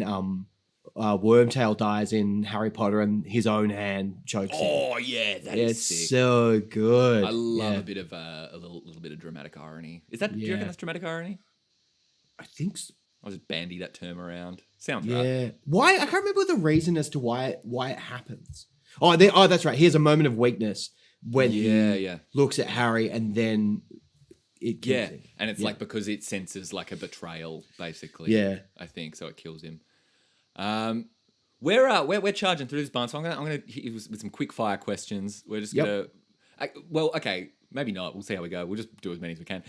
Wormtail dies in Harry Potter and his own hand chokes him. Oh yeah, that is It's sick. so good. I love Yeah. a bit of a little bit of dramatic irony. Is that? Do you reckon that's dramatic irony? I think so. I'll just bandy that term around. Sounds Yeah. right. Why? I can't remember the reason as to why it happens. Oh, that's right. Here's a moment of weakness when he looks at Harry and then it kills him. And it's like because it senses like a betrayal, basically. Yeah. I think so. It kills him. We're charging through this bunch. So I'm gonna hit you with some quick fire questions. We're just gonna. Well, okay, maybe not. We'll see how we go. We'll just do as many as we can.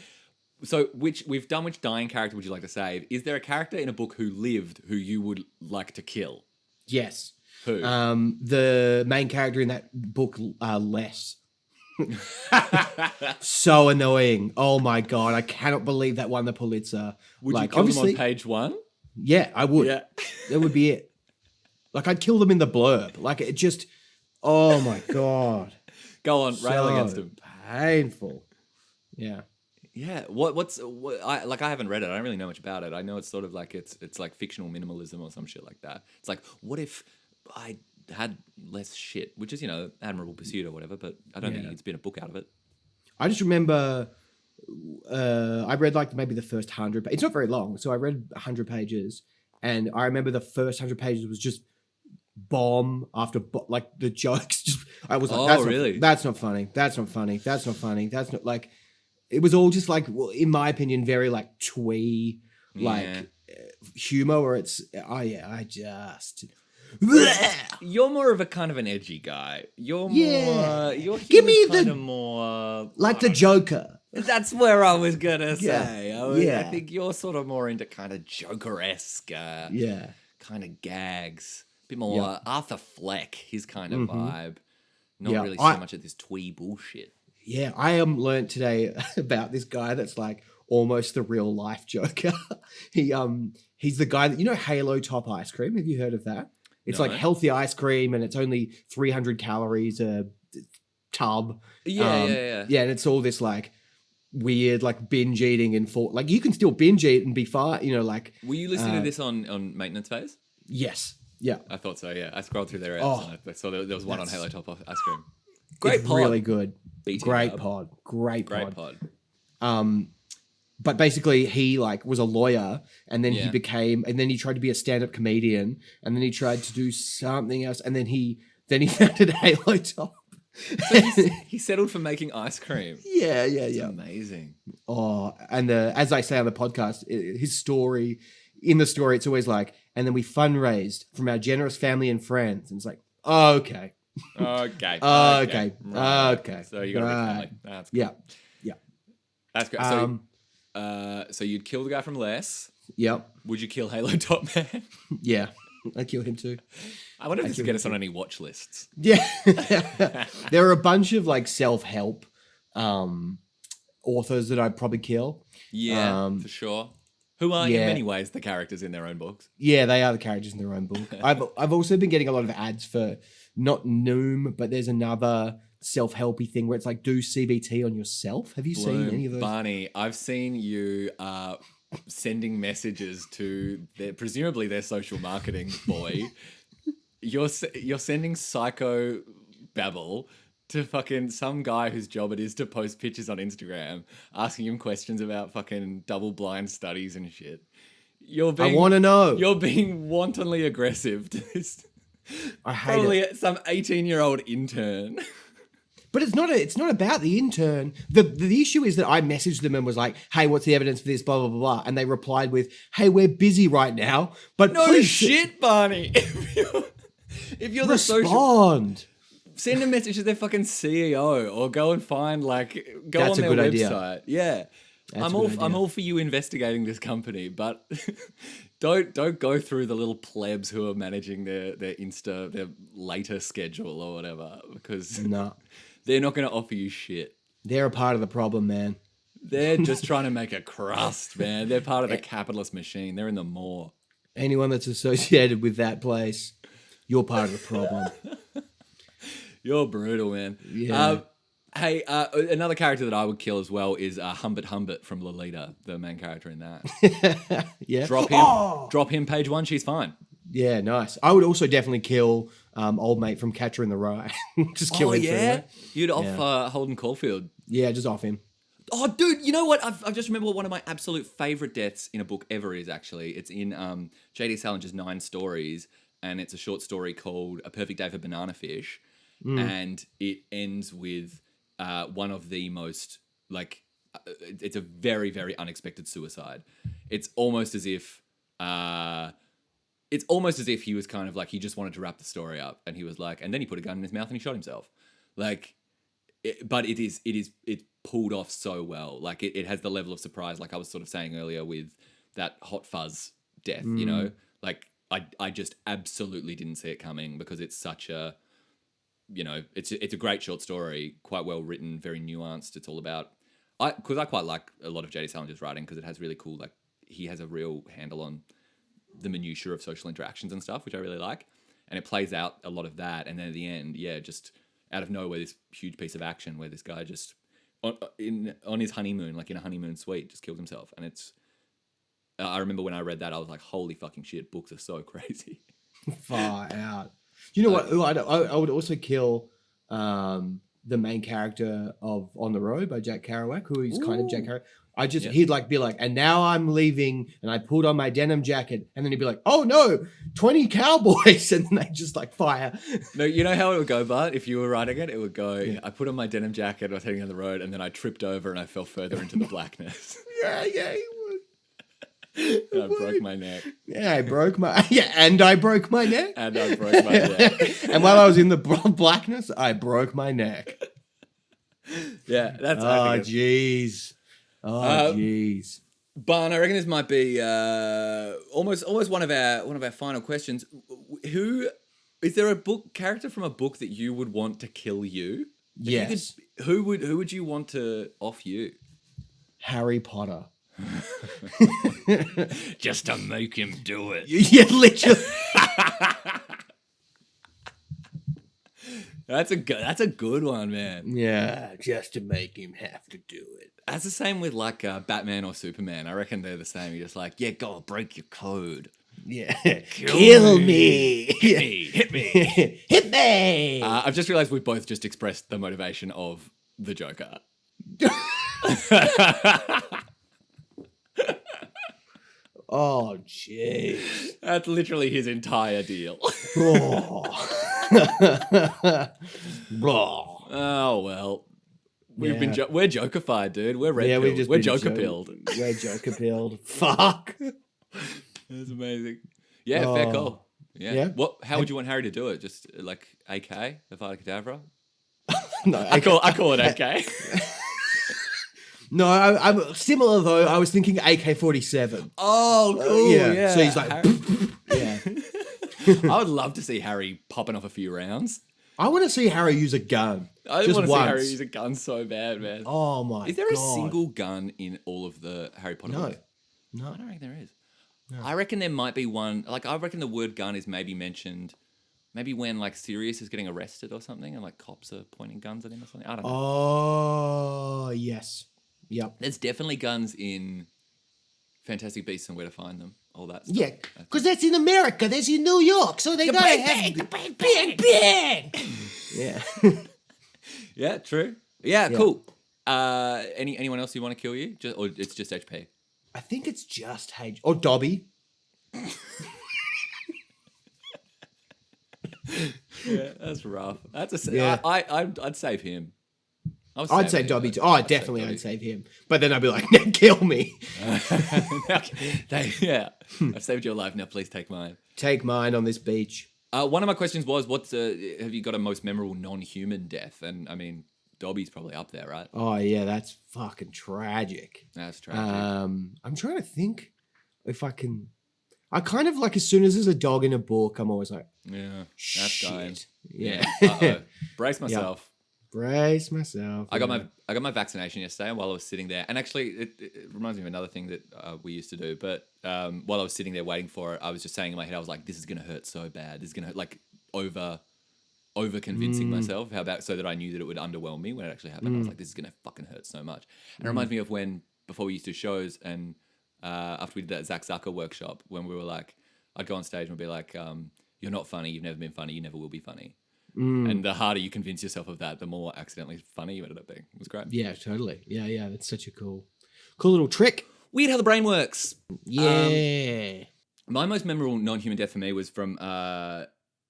So which dying character would you like to save? Is there a character in a book who lived who you would like to kill? Yes. Who? The main character in that book, Les. So annoying. Oh my god, I cannot believe that won the Pulitzer. Would like, you kill them obviously, on page 1? Yeah, I would. Yeah. That would be it. Like, I'd kill them in the blurb. Like, it just. Oh my god. Go on, rail So against him. Painful. Yeah. Yeah, I haven't read it. I don't really know much about it. I know it's sort of like it's like fictional minimalism or some shit like that. It's like, what if I had less shit, which is, admirable pursuit or whatever, but I don't think it's been a book out of it. I just remember I read like maybe the first 100. It's not very long, so I read 100 pages, and I remember the first 100 pages was just bomb after like the jokes. Just I was like, oh, really? That's not funny. That's not funny. That's not funny. That's not like. It was all just like, well, in my opinion, very like twee, like humor, where it's I just. You're more of a kind of an edgy guy. You're more. Your Give me kind of more like the Joker. That's where I was gonna say. Yeah. I think you're sort of more into kind of Joker-esque, kind of gags. A bit more Arthur Fleck, his kind of vibe. Not really so much of this twee bullshit. Yeah, I learned today about this guy that's like almost the real life Joker. He's the guy that Halo Top ice cream. Have you heard of that? It's like healthy ice cream, and it's only 300 calories a tub. Yeah. Yeah, and it's all this like weird like binge eating and like you can still binge eat and be fine. Were you listening to this on maintenance phase? Yes. Yeah. I thought so. Yeah, I scrolled through their ads and I saw there was one on Halo Top ice cream. Great pod. Really good. Great pod. But basically he like was a lawyer, and then he tried to be a stand-up comedian, and then he tried to do something else, and then he founded Halo Top. So he settled for making ice cream. Yeah. It's amazing. Oh, and as I say on the podcast, his story, in the story, it's always like, and then we fundraised from our generous family and friends, and it's like, okay. Okay. Okay. So you got a big family. That's cool. Yeah. That's great. So you'd kill the guy from Les. Yep. Would you kill Halo Top Man? Yeah. I'd kill him too. I wonder if this will get us on any watch lists. Yeah. There are a bunch of like self-help authors that I'd probably kill. Yeah, for sure. Who are in many ways the characters in their own books. Yeah, they are the characters in their own book. I've also been getting a lot of ads for not Noom, but there's another self-helpy thing where it's like, do CBT on yourself. Have you seen any of those? Barney, I've seen you sending messages to presumably their social marketing boy. You're sending psycho babble to fucking some guy whose job it is to post pictures on Instagram, asking him questions about fucking double-blind studies and shit. I want to know. You're being wantonly aggressive to this. I hate probably some 18-year-old intern. But it's not about the intern. The issue is that I messaged them and was like, hey, what's the evidence for this, blah, blah, blah, blah. And they replied with, hey, we're busy right now. But no shit, Barney. If you're the respond. Send a message to their fucking CEO or go and find on their website. Idea. Yeah. I'm all for you investigating this company, but don't go through the little plebs who are managing their later schedule or whatever, because they're not going to offer you shit. They're a part of the problem, man. They're just trying to make a crust, man. They're part of the capitalist machine. They're in the maw. Anyone that's associated with that place, you're part of the problem. You're brutal, man. Yeah. Hey, another character that I would kill as well is Humbert from Lolita, the main character in that. Yeah. Drop him page 1, she's fine. Yeah, nice. I would also definitely kill old mate from Catcher in the Rye. Just kill him. Yeah? You'd off Holden Caulfield. Yeah, just off him. Oh, dude, you know what? I've just remembered what one of my absolute favorite deaths in a book ever is, actually. It's in J.D. Salinger's 9 Stories, and it's a short story called A Perfect Day for Banana Fish. And it ends with one of the most, it's a very, very unexpected suicide. It's almost as if he was kind of like, he just wanted to wrap the story up, and he was like, and then he put a gun in his mouth and he shot himself. Like, but it's pulled off so well. Like it has the level of surprise, like I was sort of saying earlier with that Hot Fuzz death, you know? Like I just absolutely didn't see it coming because it's such a, you know, it's a great short story, quite well written, very nuanced. It's all about, because I quite like a lot of J.D. Salinger's writing because it has really cool, like he has a real handle on the minutiae of social interactions and stuff, which I really like. And it plays out a lot of that. And then at the end, yeah, just out of nowhere, this huge piece of action where this guy just on his honeymoon, like in a honeymoon suite, just kills himself. And it's, I remember when I read that, I was like, holy fucking shit, books are so crazy. Far out. You know what? I would also kill the main character of On the Road by Jack Kerouac, who is kind of Jack Kerouac. He'd like be like, and now I'm leaving, and I pulled on my denim jacket, and then he'd be like, oh no, 20 cowboys, and then they just like fire. No, you know how it would go, Bart? If you were writing it, it would go, I put on my denim jacket, I was heading on the road, and then I tripped over and I fell further into the blackness. Yeah, he would. And I broke my neck. Yeah, I broke my neck. And I broke my neck. And while I was in the blackness, I broke my neck. Yeah, that's. Oh, jeez. Oh, jeez. Barn, I reckon this might be almost one of our final questions. Who is there a book character from a book that you would want to kill you? Yes. Who would you want to off you? Harry Potter. Just to make him do it. Yeah, literally. That's a good one, man. Yeah, just to make him have to do it. That's the same with like Batman or Superman. I reckon they're the same. You're just like, yeah, go on, break your code. Yeah, kill me. Hit me. Hit me. I've just realized we've both just expressed the motivation of the Joker. Oh, jeez. That's literally his entire deal. Oh, well. We're Joker-fied, dude. We're red-pilled. We're Joker-pilled. We're Joker-pilled. Fuck. That's amazing. Yeah, fair call. Yeah. How would you want Harry to do it? Just like AK, Avada Kedavra? No, I call it AK. No, I'm similar though. I was thinking AK-47. Oh, cool. Yeah. So he's like, yeah. I would love to see Harry popping off a few rounds. I want to see Harry use a gun. I want to see Harry use a gun so bad, man. Oh my god. Is there a single gun in all of the Harry Potter books? No. I don't reckon there is. No. I reckon there might be one. Like, I reckon the word gun is maybe mentioned maybe when, like, Sirius is getting arrested or something and, like, cops are pointing guns at him or something. I don't know. Oh, yes. Yep. There's definitely guns in Fantastic Beasts and Where to Find Them. All that stuff. Yeah, because that's in America. That's in New York. So they gotta have... Bang! Yeah. Yeah, true. Yeah, cool. Anyone else you want to kill you? Or it's just HP? I think it's just H. Or Dobby. Yeah, that's rough. That's a. Yeah. I'd save him. I'd say Dobby too. Oh, definitely, I'd save him. But then I'd be like, "No, kill me." Yeah, I've saved your life. Now, please take mine. Take mine on this beach. One of my questions was, have you got a most memorable non-human death? And I mean, Dobby's probably up there, right? Oh yeah, that's fucking tragic. That's tragic. I'm trying to think if I can. I kind of like as soon as there's a dog in a book, I'm always like, yeah, shit. that's dying. Yeah. Brace myself. Yep. Brace myself. I got my vaccination yesterday, and while I was sitting there, and actually it reminds me of another thing that we used to do. But while I was sitting there waiting for it, I was just saying in my head, I was like, "This is gonna hurt so bad. This is gonna hurt," like over convincing myself so that I knew that it would underwhelm me when it actually happened. I was like, "This is gonna fucking hurt so much." And it reminds me of before we used to do shows, and after we did that Zach Zucker workshop, when we were like, I'd go on stage and be like, "You're not funny. You've never been funny. You never will be funny." And the harder you convince yourself of that, the more accidentally funny you ended up being. It was great. Yeah, totally. Yeah. That's such a cool little trick. Weird how the brain works. Yeah. My most memorable non-human death for me was from,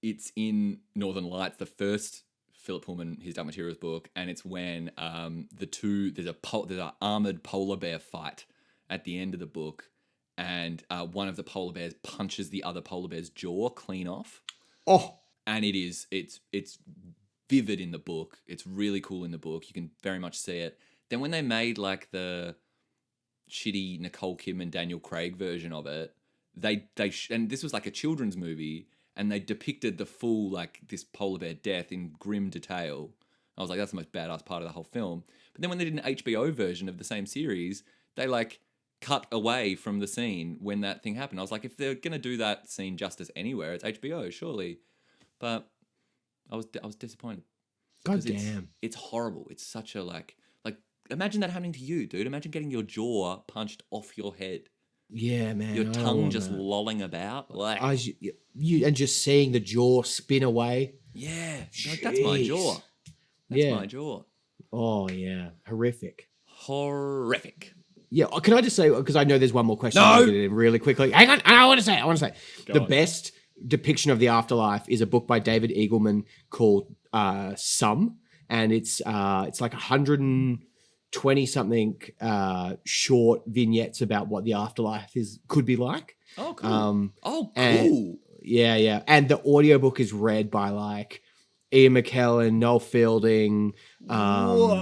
it's in Northern Lights, the first Philip Pullman, his Dark Materials book, and it's when there's an armored polar bear fight at the end of the book, and one of the polar bears punches the other polar bear's jaw clean off. Oh. And it's vivid in the book. It's really cool in the book. You can very much see it. Then when they made like the shitty Nicole Kidman, Daniel Craig version of it, and this was like a children's movie, and they depicted the full like this polar bear death in grim detail. I was like, that's the most badass part of the whole film. But then when they did an HBO version of the same series, they like cut away from the scene when that thing happened. I was like, if they're gonna do that scene justice anywhere, it's HBO, surely. But I was disappointed. God damn. It's horrible. It's such a like imagine that happening to you, dude. Imagine getting your jaw punched off your head. Yeah, man. Your tongue just lolling about. Like you and just seeing the jaw spin away. Yeah. Like, that's my jaw. That's my jaw. Oh, yeah. Horrific. Yeah. Can I just say, because I know there's one more question. No. I'll get it in really quickly. Hang on. I want to say. Go the on. best depiction of the afterlife is a book by David Eagleman called Some. And it's like 120 something short vignettes about what the afterlife could be like. Oh, cool. Cool. And, yeah. And the audiobook is read by like Ian McKellen, Noel Fielding, Helen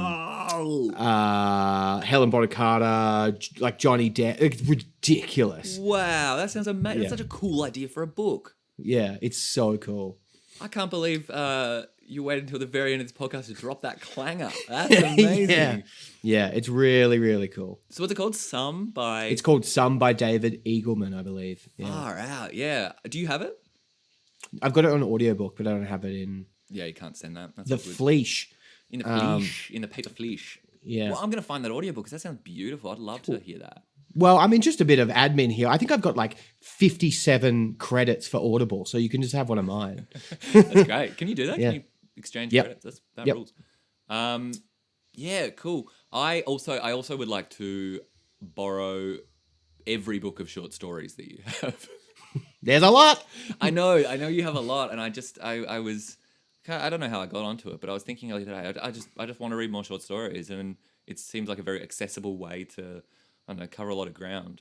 Bonham Carter, like Johnny Depp. It's ridiculous. Wow, that sounds amazing. Yeah. That's such a cool idea for a book. Yeah, it's so cool. I can't believe you waited until the very end of this podcast to drop that clanger. That's amazing. Yeah, it's really, really cool. So what's it called? It's called Some by David Eagleman, I believe. Yeah. Far out. Yeah. Do you have it? I've got it on audiobook, but I don't have it in... Yeah, you can't send that. That's the all good. fleesh. In the fleesh. In the paper fleesh. Yeah. Well, I'm going to find that audiobook because that sounds beautiful. I'd love to hear that. Well, I mean, just a bit of admin here. I think I've got like 57 credits for Audible, so you can just have one of mine. That's great. Can you do that? Yeah. Can you exchange Yep. credits? That Yep. rules. Yeah, cool. I also would like to borrow every book of short stories that you have. There's a lot. I know you have a lot, and I don't know how I got onto it, but I was thinking earlier today, I just want to read more short stories, and it seems like a very accessible way to, I don't know, cover a lot of ground.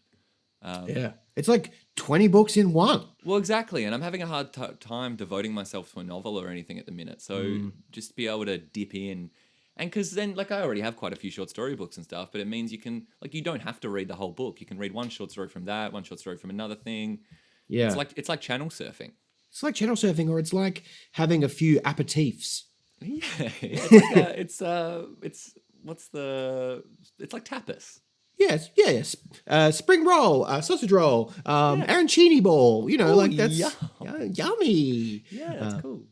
Yeah. It's like 20 books in one. Well, exactly, and I'm having a hard time devoting myself to a novel or anything at the minute, so just be able to dip in. And because then, like, I already have quite a few short story books and stuff, but it means you can, like, you don't have to read the whole book. You can read one short story from that, one short story from another thing. Yeah. It's like channel surfing. It's like channel surfing, or it's like having a few aperitifs. Yeah, it's like tapas. Yes. Spring roll, sausage roll, arancini ball. You know, like that's yummy. Yeah, that's cool.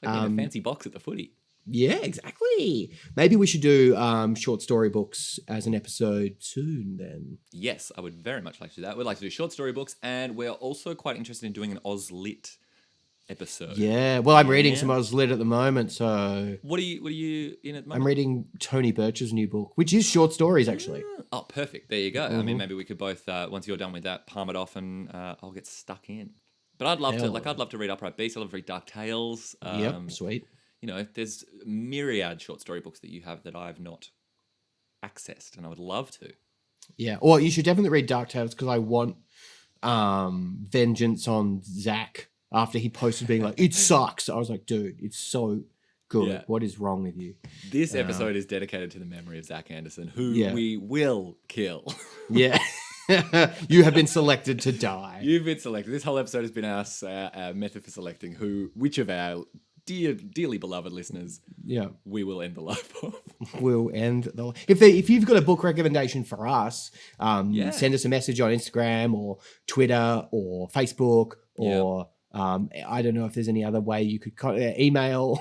Like in a fancy box at the footy. Yeah, exactly. Maybe we should do short story books as an episode soon then. Yes, I would very much like to do that. We'd like to do short story books, and we're also quite interested in doing an Oz Lit episode. Yeah, well, I'm reading some Oz Lit at the moment, so... What are you in at the moment? I'm reading Tony Birch's new book, which is short stories, actually. Oh, perfect. There you go. I mean, maybe we could both, once you're done with that, palm it off, and I'll get stuck in. But I'd love to read Upright Beast. I'd love to read Dark Tales. Yep, sweet. You know, there's myriad short story books that you have that I've not accessed, and I would love to. Yeah, or you should definitely read Dark Tales, because I want vengeance on Zach after he posted being like, it sucks. I was like, dude, it's so good. Yeah. What is wrong with you? This episode is dedicated to the memory of Zach Anderson, who we will kill. Yeah. You have been selected to die. You've been selected. This whole episode has been our method for selecting which of our dearly beloved listeners we will end the life of. We'll end the... If you've got a book recommendation for us, send us a message on Instagram or Twitter or Facebook or... I don't know if there's any other way you could email.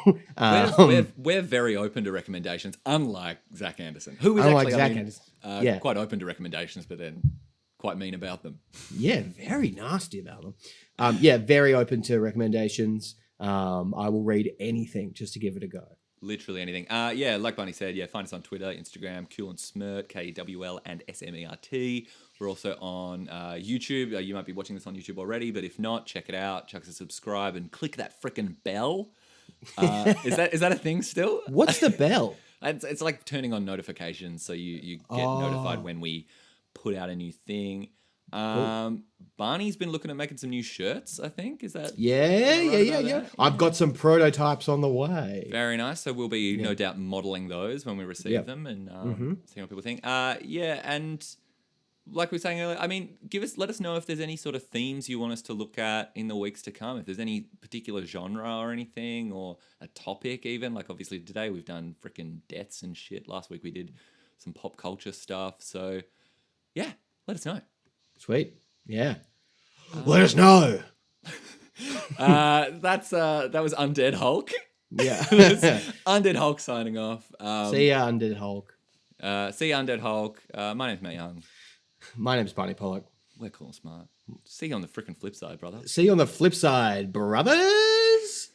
We're very open to recommendations, unlike Zach Anderson, who is Anderson. Quite open to recommendations, but then quite mean about them. Yeah, very nasty about them. Very open to recommendations. I will read anything just to give it a go. Literally anything. Like Bunny said, find us on Twitter, Instagram, Kuhl and Smirt, KEWL and SMERT. We're also on YouTube. You might be watching this on YouTube already, but if not, check it out. Chuck us a subscribe and click that frickin' bell. Is that a thing still? What's the bell? It's like turning on notifications so you get notified when we put out a new thing. Barney's been looking at making some new shirts, I think. Is that Yeah. that? I've got some prototypes on the way. Very nice. So we'll be no doubt modeling those when we receive them and seeing what people think. And like we were saying earlier, I mean, let us know if there's any sort of themes you want us to look at in the weeks to come. If there's any particular genre or anything, or a topic even. Like obviously today we've done freaking deaths and shit. Last week we did some pop culture stuff. So yeah, let us know. Sweet. Yeah. Let us know. That was Undead Hulk. Yeah. Undead Hulk signing off. See ya, Undead Hulk. See ya, Undead Hulk. My name's Matt Young. My name's Barney Pollock. We're cool and smart. See you on the freaking flip side, brother. See you on the flip side, brothers.